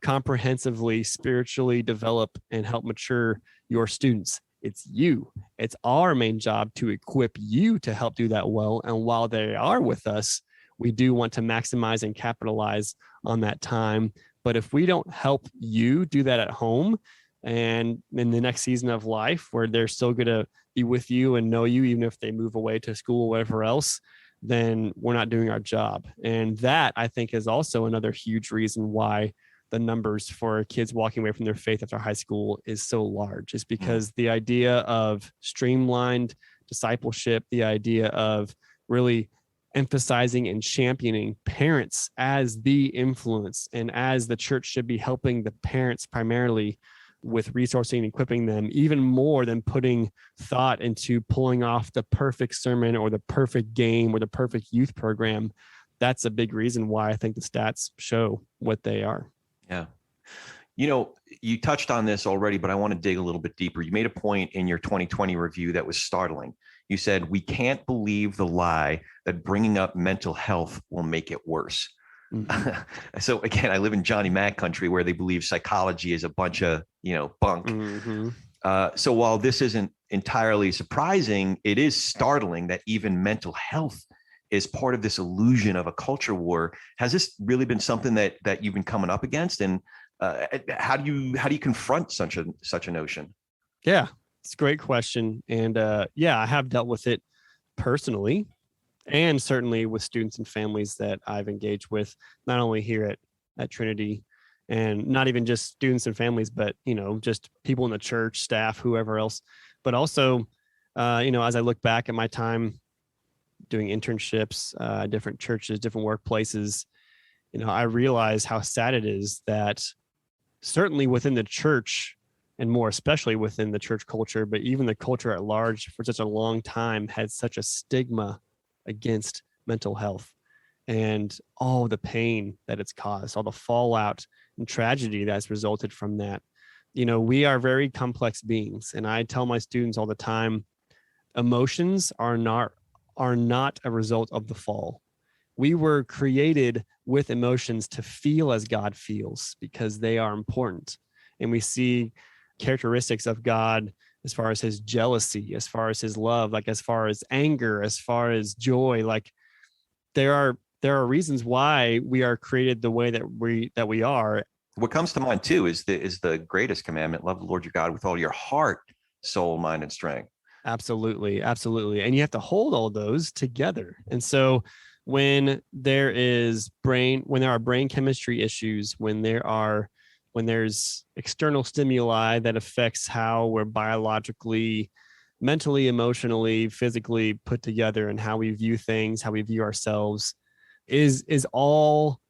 comprehensively, spiritually develop and help mature your students. It's you. It's our main job to equip you to help do that well. And while they are with us, we do want to maximize and capitalize on that time. But if we don't help you do that at home and in the next season of life where they're still going to be with you and know you, even if they move away to school or whatever else, then we're not doing our job. And that, I think, is also another huge reason why the numbers for kids walking away from their faith after high school is so large, is because the idea of streamlined discipleship, the idea of really emphasizing and championing parents as the influence, and as the church should be helping the parents primarily with resourcing and equipping them, even more than putting thought into pulling off the perfect sermon or the perfect game or the perfect youth program. That's a big reason why I think the stats show what they are. Yeah. You touched on this already, but I want to dig a little bit deeper. You made a point in your 2020 review that was startling. You said, we can't believe the lie that bringing up mental health will make it worse. Mm-hmm. So again, I live in Johnny Mac country where they believe psychology is a bunch of, bunk. Mm-hmm. So while this isn't entirely surprising, it is startling that even mental health is part of this illusion of a culture war. Has this really been something that you've been coming up against? And how do you confront such a notion? Yeah, it's a great question. And I have dealt with it personally, and certainly with students and families that I've engaged with, not only here at Trinity, and not even just students and families, but, just people in the church, staff, whoever else, but also, as I look back at my time doing internships, different churches, different workplaces, I realize how sad it is that certainly within the church, and more especially within the church culture, but even the culture at large for such a long time had such a stigma against mental health and all the pain that it's caused, all the fallout and tragedy that's resulted from that. We are very complex beings. And I tell my students all the time, emotions are not a result of the fall. We were created with emotions to feel as God feels because they are important. And we see characteristics of God as far as his jealousy, as far as his love, like as far as anger, as far as joy, like there are there are reasons why we are created the way that we are. What comes to mind too is the greatest commandment: love the Lord your God with all your heart, soul, mind, and strength. Absolutely. Absolutely. And you have to hold all those together. And so when there are brain chemistry issues, when there's external stimuli that affects how we're biologically, mentally, emotionally, physically put together, and how we view things, how we view ourselves, is all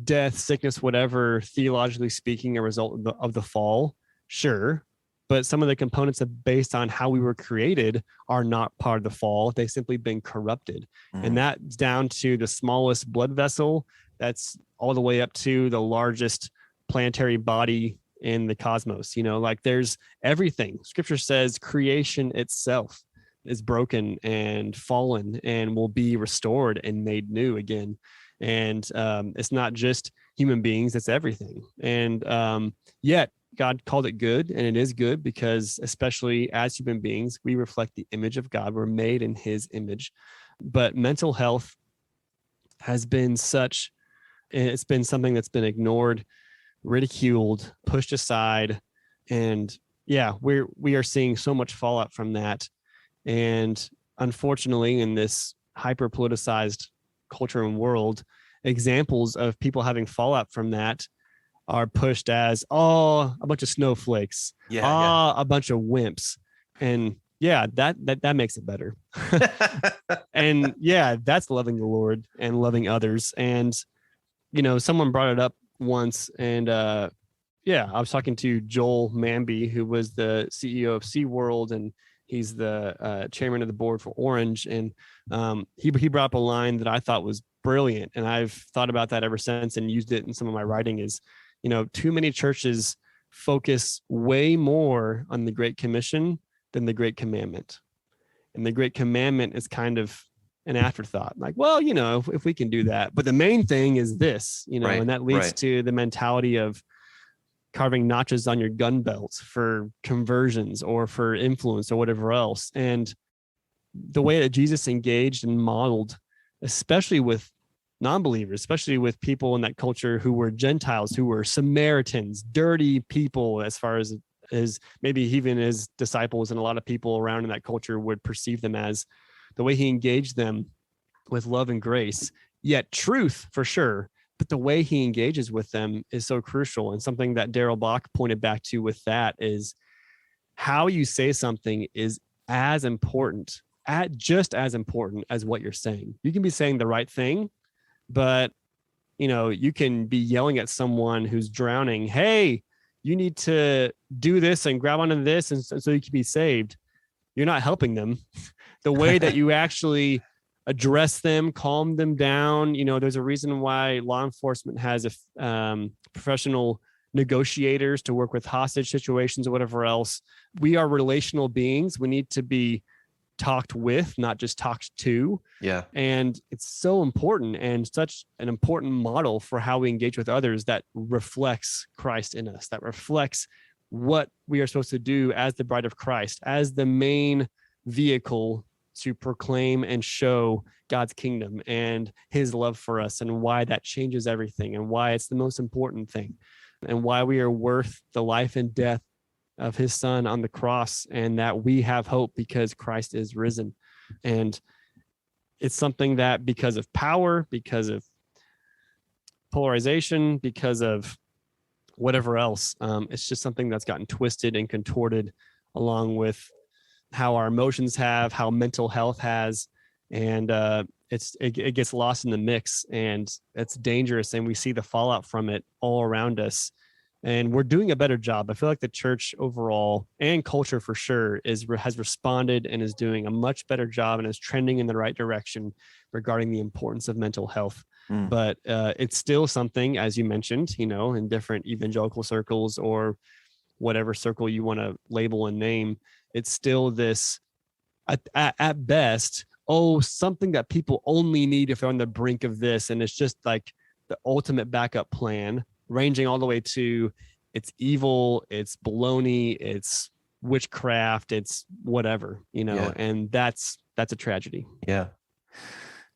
death, sickness, whatever, theologically speaking, a result of the fall? Sure. But some of the components based on how we were created are not part of the fall. They've simply been corrupted. And that's down to the smallest blood vessel. That's all the way up to the largest planetary body in the cosmos. Like there's everything. Scripture says creation itself is broken and fallen and will be restored and made new again. And it's not just human beings, it's everything. And yet God called it good, and it is good because, especially as human beings, we reflect the image of God. We're made in his image. But mental health has been it's been something that's been ignored, ridiculed, pushed aside. And yeah, we are seeing so much fallout from that. And unfortunately, in this hyper politicized culture and world, examples of people having fallout from that are pushed as a bunch of snowflakes, a bunch of wimps. And yeah, that makes it better. And yeah, that's loving the Lord and loving others. And someone brought it up once, and I was talking to Joel Manby, who was the CEO of SeaWorld, and he's the chairman of the board for Orange. And he brought up a line that I thought was brilliant, and I've thought about that ever since and used it in some of my writing. Is too many churches focus way more on the Great Commission than the Great Commandment. And the Great Commandment is kind of an afterthought. Like, well, if we can do that. But the main thing is this, Right, and that leads right. to the mentality of carving notches on your gun belts for conversions or for influence or whatever else. And the way that Jesus engaged and modeled, especially with non-believers, especially with people in that culture who were Gentiles, who were Samaritans, dirty people, as far as maybe even his disciples and a lot of people around in that culture would perceive them as, the way he engaged them with love and grace, yet truth for sure. But the way he engages with them is so crucial. And something that Daryl Bach pointed back to with that is how you say something is just as important as what you're saying. You can be saying the right thing, but you can be yelling at someone who's drowning, hey, you need to do this and grab onto this, and so you can be saved. You're not helping them. The way that you actually address them, calm them down. There's a reason why law enforcement has professional negotiators to work with hostage situations or whatever else. We are relational beings. We need to be talked with, not just talked to. Yeah. And it's so important, and such an important model for how we engage with others that reflects Christ in us, that reflects what we are supposed to do as the bride of Christ, as the main vehicle to proclaim and show God's kingdom and his love for us, and why that changes everything, and why it's the most important thing, and why we are worth the life and death of his son on the cross, and that we have hope because Christ is risen. And it's something that, because of power, because of polarization, because of whatever else, it's just something that's gotten twisted and contorted, along with how our emotions have, how mental health has, and it gets lost in the mix, and it's dangerous, and we see the fallout from it all around us. And we're doing a better job. I feel like the church overall, and culture for sure, has responded and is doing a much better job and is trending in the right direction regarding the importance of mental health. But it's still something, as you mentioned, in different evangelical circles or whatever circle you want to label and name, it's still this, at best, something that people only need if they're on the brink of this. And it's just like the ultimate backup plan, ranging all the way to it's evil, it's baloney, it's witchcraft, it's whatever, Yeah. and that's a tragedy. Yeah.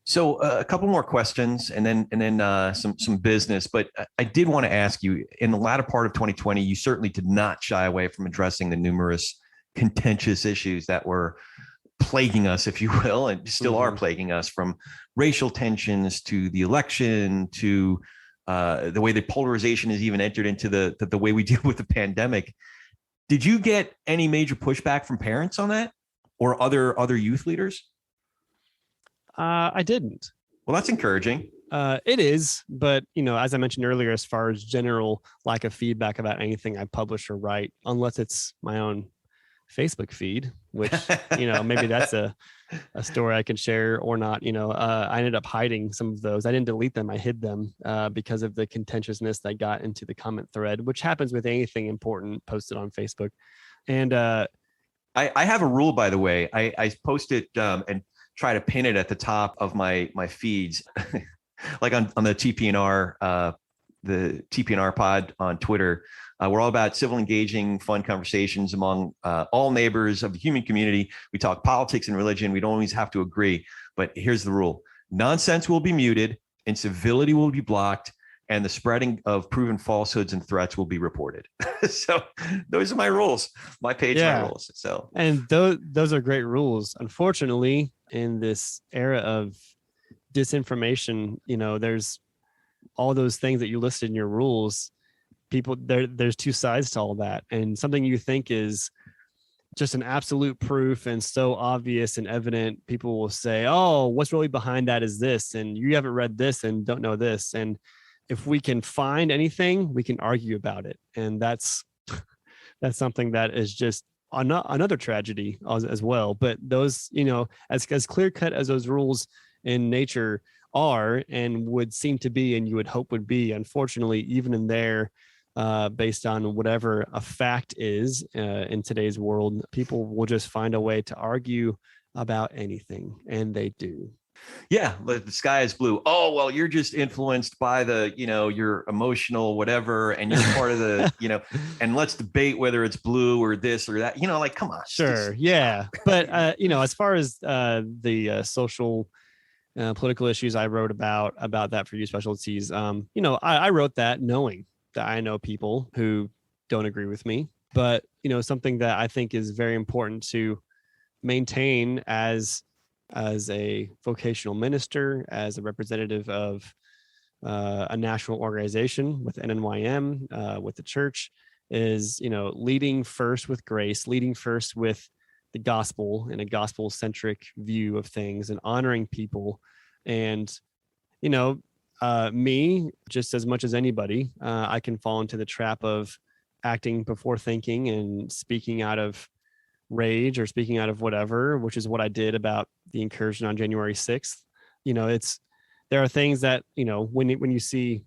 So a couple more questions, and then some business. But I did want to ask you, in the latter part of 2020, you certainly did not shy away from addressing the numerous contentious issues that were plaguing us, if you will, and still are plaguing us, from racial tensions to the election to the way that polarization has even entered into the way we deal with the pandemic. Did you get any major pushback from parents on that, or other youth leaders? I didn't. Well, that's encouraging. It is, but as I mentioned earlier, as far as general lack of feedback about anything I publish or write, unless it's my own Facebook feed, which maybe that's a story I can share or not. I ended up hiding some of those. I didn't delete them. I hid them because of the contentiousness that got into the comment thread, which happens with anything important posted on Facebook. And I have a rule, by the way. I post it and try to pin it at the top of my feeds, like on the TPNR pod on Twitter. We're all about civil, engaging, fun conversations among all neighbors of the human community. We talk politics and religion. We don't always have to agree, but here's the rule: nonsense will be muted, incivility will be blocked, and the spreading of proven falsehoods and threats will be reported. So those are my rules, my page, my rules. So, and those are great rules. Unfortunately, in this era of disinformation, there's all those things that you listed in your rules. There's two sides to all that, and something you think is just an absolute proof and so obvious and evident, people will say, oh, what's really behind that is this, and you haven't read this and don't know this. And if we can find anything, we can argue about it. And that's something that is just another tragedy as well. But those, as clear cut as those rules in nature are and would seem to be, and you would hope would be, unfortunately, even in there, based on whatever a fact is in today's world, people will just find a way to argue about anything, and they do. Yeah, the sky is blue. Oh, well, you're just influenced by your emotional whatever, and you're part of the, and let's debate whether it's blue or this or that, come on. Sure. Yeah. But, as far as the social political issues I wrote about that for Youth Specialties, I wrote that knowing that I know people who don't agree with me, but, something that I think is very important to maintain as a vocational minister, as a representative of a national organization with NNYM, with the church, is, leading first with grace, leading first with the gospel and a gospel-centric view of things, and honoring people. And, me, just as much as anybody, I can fall into the trap of acting before thinking and speaking out of rage or speaking out of whatever, which is what I did about the incursion on January 6th. There are things that, when you see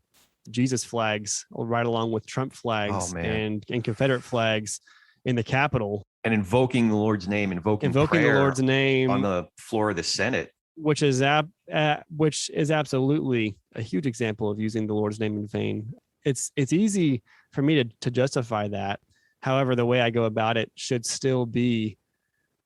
Jesus flags right along with Trump flags and Confederate flags in the Capitol, and invoking the Lord's name, invoking the Lord's name on the floor of the Senate, which is absolutely a huge example of using the Lord's name in vain. It's easy for me to justify that. However, the way I go about it should still be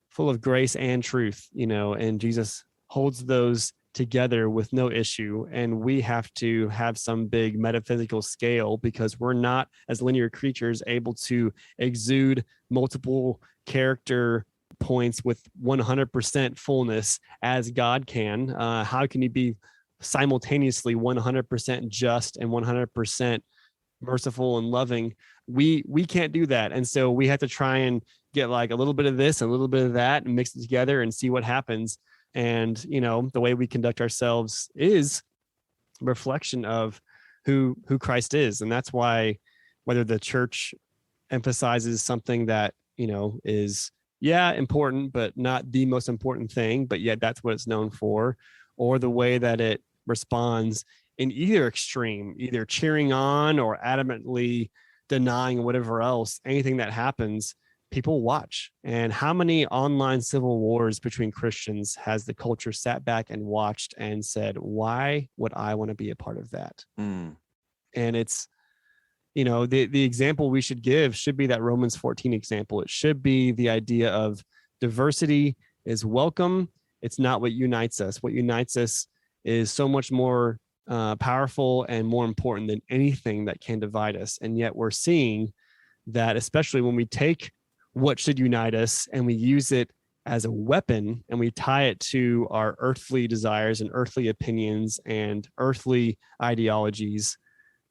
full of grace and truth, and Jesus holds those together with no issue. And we have to have some big metaphysical scale, because we're not, as linear creatures, able to exude multiple character points with 100% fullness as God can. How can you be simultaneously 100% just and 100% merciful and loving? We can't do that. And so we have to try and get like a little bit of this, a little bit of that, and mix it together and see what happens. And, the way we conduct ourselves is a reflection of who Christ is. And that's why, whether the church emphasizes something that, is, important, but not the most important thing, but yet that's what it's known for, or the way that it responds in either extreme, either cheering on or adamantly denying whatever else, anything that happens, people watch. And how many online civil wars between Christians has the culture sat back and watched and said, why would I want to be a part of that? And it's, the example we should give should be that Romans 14 example. It should be the idea of diversity is welcome. It's not what unites us. What unites us is so much more powerful and more important than anything that can divide us. And yet we're seeing that, especially when we take what should unite us and we use it as a weapon and we tie it to our earthly desires and earthly opinions and earthly ideologies,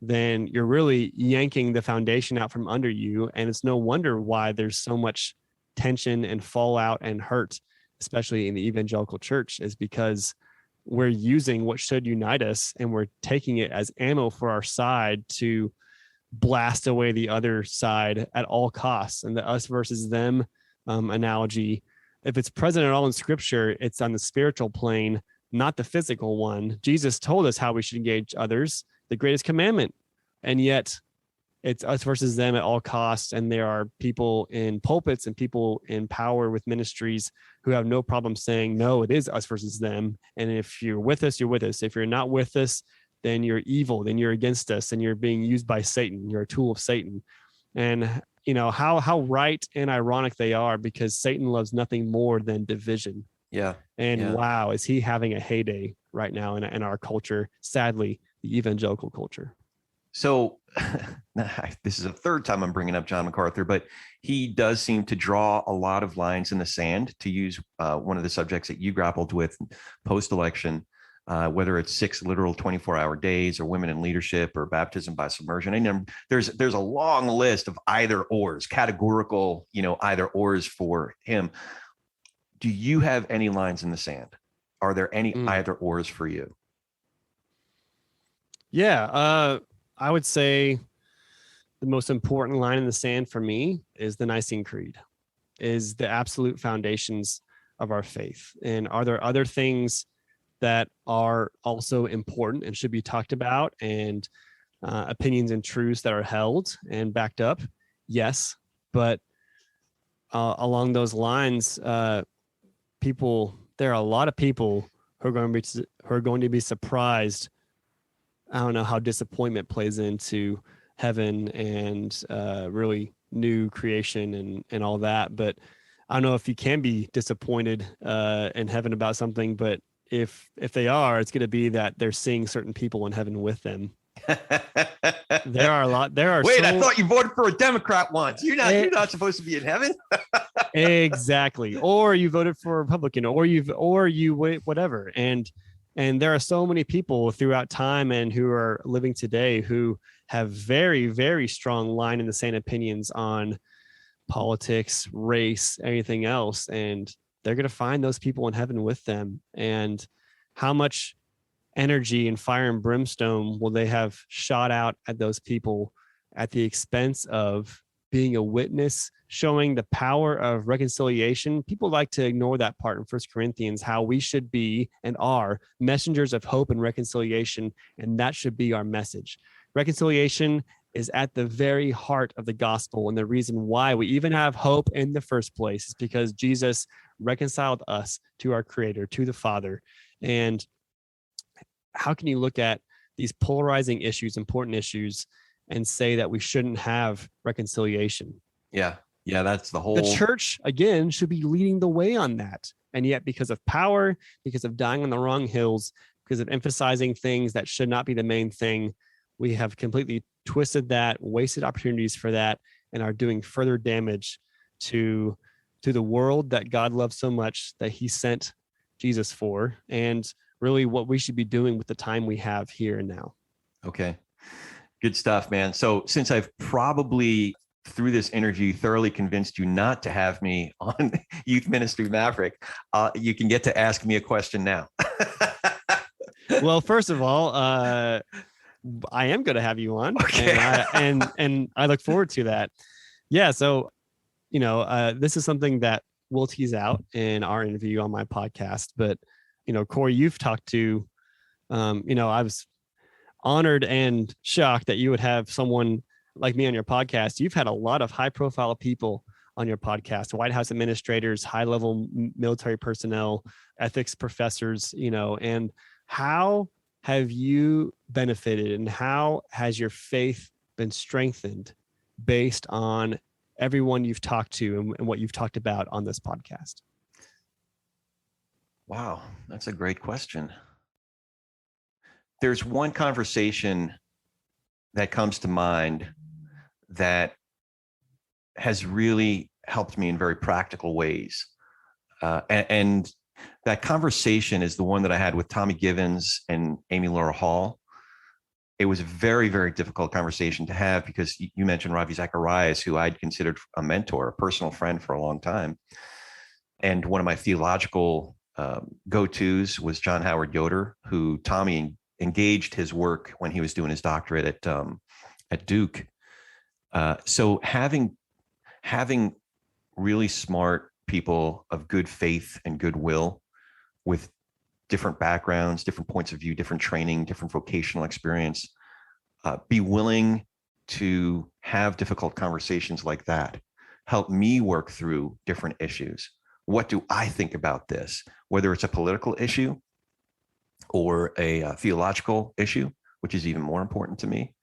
then you're really yanking the foundation out from under you. And it's no wonder why there's so much tension and fallout and hurt, especially in the evangelical church, is because we're using what should unite us and we're taking it as ammo for our side to blast away the other side at all costs. And the us versus them analogy, if it's present at all in scripture, it's on the spiritual plane, not the physical one. Jesus told us how we should engage others, the greatest commandment. And yet it's us versus them at all costs. And there are people in pulpits and people in power with ministries who have no problem saying, no, it is us versus them. And if you're with us, you're with us. If you're not with us, then you're evil, then you're against us, and you're being used by Satan. You're a tool of Satan. And you know how right and ironic they are, because Satan loves nothing more than division. Yeah. And wow, is he having a heyday right now in our culture, sadly, the evangelical culture. So this is the third time I'm bringing up John MacArthur, but he does seem to draw a lot of lines in the sand, to use one of the subjects that you grappled with post-election, whether it's 6 literal 24-hour days or women in leadership or baptism by submersion. And there's a long list of either ors, categorical, either ors for him. Do you have any lines in the sand? Are there any either ors for you? Yeah, I would say the most important line in the sand for me is the Nicene Creed, is the absolute foundations of our faith. And are there other things that are also important and should be talked about, and opinions and truths that are held and backed up? Yes. But along those lines, there are a lot of people who are going to be surprised. I don't know how disappointment plays into heaven and really new creation and all that. But I don't know if you can be disappointed in heaven about something, but if they are, it's going to be that they're seeing certain people in heaven with them. There are a lot. Wait, I thought you voted for a Democrat once. You're not supposed to be in heaven. Exactly. Or you voted for a Republican, or you whatever. And there are so many people throughout time and who are living today who have very, very strong line in the sand opinions on politics, race, anything else. And they're going to find those people in heaven with them. And how much energy and fire and brimstone will they have shot out at those people at the expense of being a witness, showing the power of reconciliation? People like to ignore that part in 1 Corinthians, how we should be and are messengers of hope and reconciliation. And that should be our message. Reconciliation is at the very heart of the gospel. And the reason why we even have hope in the first place is because Jesus reconciled us to our Creator, to the Father. And how can you look at these polarizing issues, important issues, and say that we shouldn't have reconciliation? Yeah. That's the whole. The church, again, should be leading the way on that. And yet, because of power, because of dying on the wrong hills, because of emphasizing things that should not be the main thing, we have completely twisted that, wasted opportunities for that, and are doing further damage to the world that God loves so much that he sent Jesus for, and really what we should be doing with the time we have here and now. Okay. Good stuff, man. So since I've probably through this interview thoroughly convinced you not to have me on Youth Ministry Maverick, you can get to ask me a question now. Well, first of all, I am going to have you on, okay. and I look forward to that. Yeah. So, this is something that we'll tease out in our interview on my podcast, but, Corey, you've talked to, I was honored and shocked that you would have someone like me on your podcast. You've had a lot of high profile people on your podcast, White House administrators, high level military personnel, ethics professors, and how have you benefited and how has your faith been strengthened based on everyone you've talked to and what you've talked about on this podcast? Wow, that's a great question. there's one conversation that comes to mind that has really helped me in very practical ways. And that conversation is the one that I had with Tommy Givens and Amy Laura Hall. It was a very, very difficult conversation to have because you mentioned Ravi Zacharias, who I'd considered a mentor, a personal friend for a long time. And one of my theological go-tos was John Howard Yoder, who Tommy engaged his work when he was doing his doctorate at Duke. So having really smart people of good faith and goodwill with different backgrounds, different points of view, different training, different vocational experience, be willing to have difficult conversations like that, help me work through different issues. What do I think about this? Whether it's a political issue or a theological issue, which is even more important to me,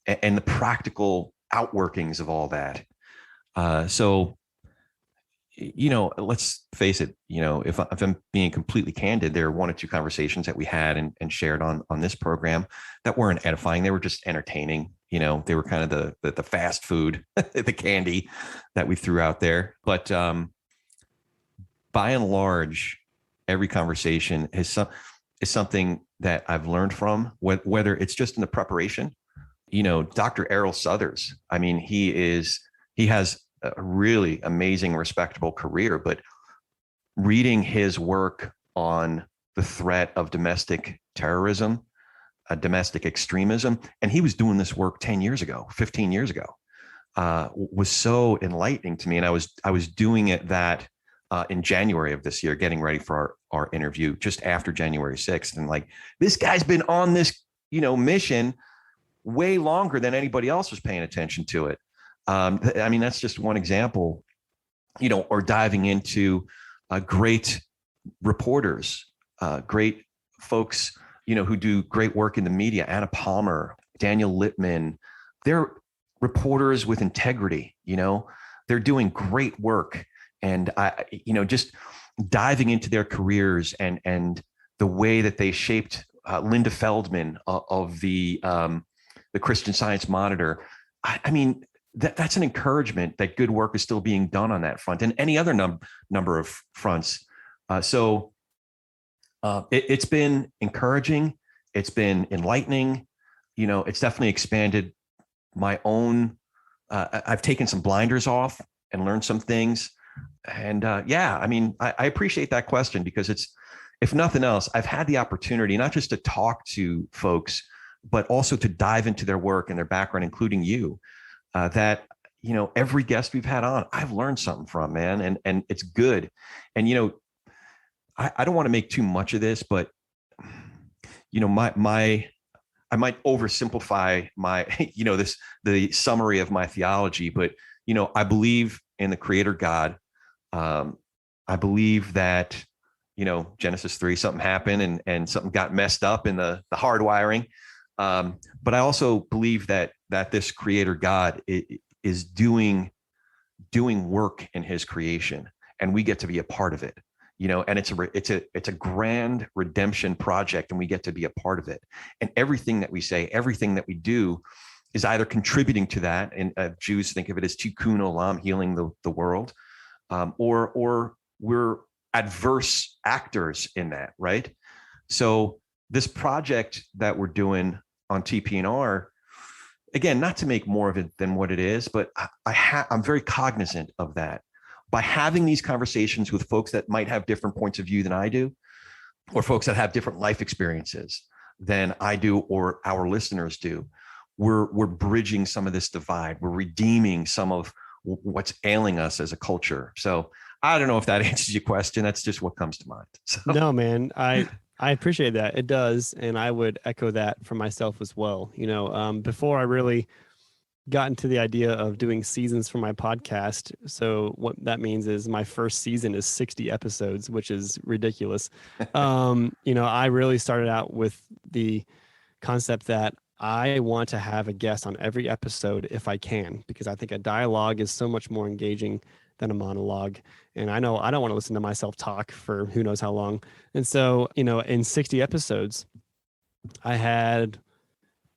and the practical outworkings of all that. So, let's face it, if I'm being completely candid, there are one or two conversations that we had and shared on this program that weren't edifying. They were just entertaining. They were kind of the fast food, the candy that we threw out there. But by and large, every conversation is something that I've learned from, whether it's just in the preparation. Dr. Errol Southers, I mean, he has a really amazing, respectable career, but reading his work on the threat of domestic terrorism, domestic extremism, and he was doing this work 10 years ago, 15 years ago, was so enlightening to me. And I was doing it in January of this year, getting ready for our interview just after January 6th. And like, this guy's been on this, mission way longer than anybody else was paying attention to it. I mean, that's just one example, or diving into great reporters, great folks, who do great work in the media. Anna Palmer, Daniel Littman, they're reporters with integrity, they're doing great work. And just diving into their careers and the way that they shaped Linda Feldman of the Christian Science Monitor. I mean, that's an encouragement that good work is still being done on that front and any other number of fronts. So it's been encouraging. It's been enlightening. It's definitely expanded my own. I've taken some blinders off and learned some things. And I mean, I appreciate that question because it's, if nothing else, I've had the opportunity not just to talk to folks, but also to dive into their work and their background, including you. That, every guest we've had on, I've learned something from, man. And it's good. And, I don't want to make too much of this, but, I might oversimplify my, the summary of my theology, but, I believe in the creator God. I believe that, Genesis 3, something happened and something got messed up in the hardwiring. But I also believe that this creator God is doing work in his creation, and we get to be a part of it, and it's a grand redemption project, and we get to be a part of it. And everything that we say, everything that we do is either contributing to that. And Jews think of it as tikkun olam, healing the world, or we're adverse actors in that, right? So this project that we're doing on TPNR, again, not to make more of it than what it is, but I'm very cognizant of that. By having these conversations with folks that might have different points of view than I do, or folks that have different life experiences than I do or our listeners do, we're bridging some of this divide. We're redeeming some of what's ailing us as a culture. So I don't know if that answers your question. That's just what comes to mind. So. No, man, I appreciate that. It does. And I would echo that for myself as well. Before I really got into the idea of doing seasons for my podcast. So what that means is my first season is 60 episodes, which is ridiculous. I really started out with the concept that I want to have a guest on every episode if I can, because I think a dialogue is so much more engaging than a monologue. And I know I don't want to listen to myself talk for who knows how long. And so, in 60 episodes, I had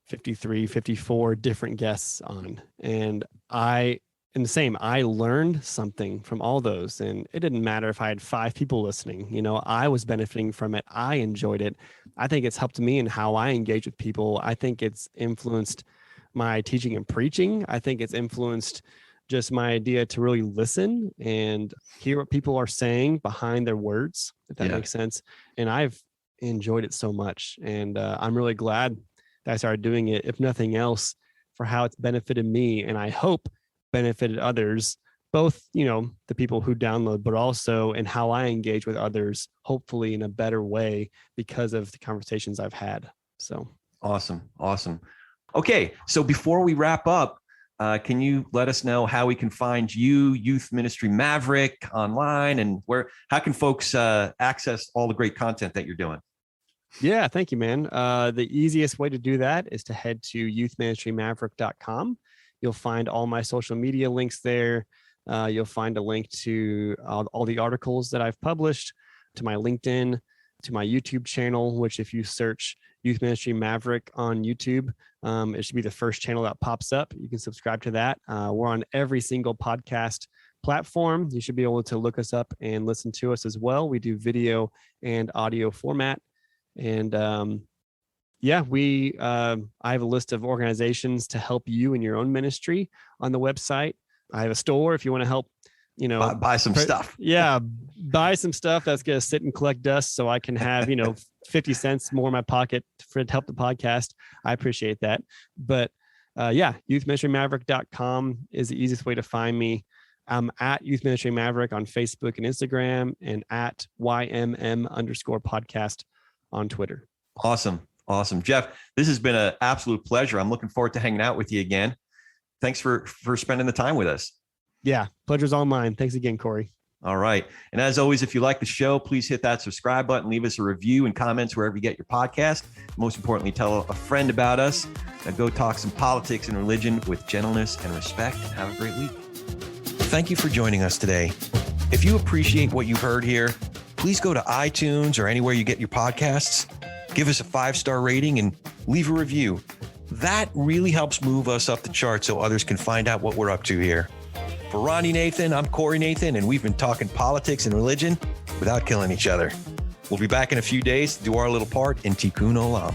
53, 54 different guests on, and I learned something from all those. And it didn't matter if I had 5 people listening, I was benefiting from it. I enjoyed it. I think it's helped me in how I engage with people. I think it's influenced my teaching and preaching. I think it's influenced just my idea to really listen and hear what people are saying behind their words, if that makes sense. And I've enjoyed it so much. And I'm really glad that I started doing it, if nothing else, for how it's benefited me. And I hope benefited others, both, the people who download, but also in how I engage with others, hopefully in a better way because of the conversations I've had. So awesome. Okay. So before we wrap up, can you let us know how we can find you, Youth Ministry Maverick, online, and how can folks access all the great content that you're doing? Yeah, thank you, man. The easiest way to do that is to head to youthministrymaverick.com. You'll find all my social media links there. You'll find a link to all the articles that I've published, to my LinkedIn, to my YouTube channel, which if you search Youth Ministry Maverick on YouTube, it should be the first channel that pops up. You can subscribe to that. We're on every single podcast platform. You should be able to look us up and listen to us as well. We do video and audio format. And I have a list of organizations to help you in your own ministry on the website. I have a store if you want to help, buy some stuff. Yeah. Buy some stuff that's going to sit and collect dust so I can have, 50 cents more in my pocket to help the podcast. I appreciate that. But youthministrymaverick.com is the easiest way to find me. I'm at Youth Ministry Maverick on Facebook and Instagram, and at YMM_podcast on Twitter. Awesome. Jeff, this has been an absolute pleasure. I'm looking forward to hanging out with you again. Thanks for spending the time with us. Yeah, pleasure's all mine. Thanks again, Corey. All right. And as always, if you like the show, please hit that subscribe button, leave us a review and comments wherever you get your podcast. Most importantly, tell a friend about us. Now go talk some politics and religion with gentleness and respect, and have a great week. Thank you for joining us today. If you appreciate what you've heard here, please go to iTunes or anywhere you get your podcasts. Give us a 5-star rating and leave a review. That really helps move us up the chart so others can find out what we're up to here. For Ronnie Nathan, I'm Corey Nathan, and we've been talking politics and religion without killing each other. We'll be back in a few days to do our little part in Tikkun Olam.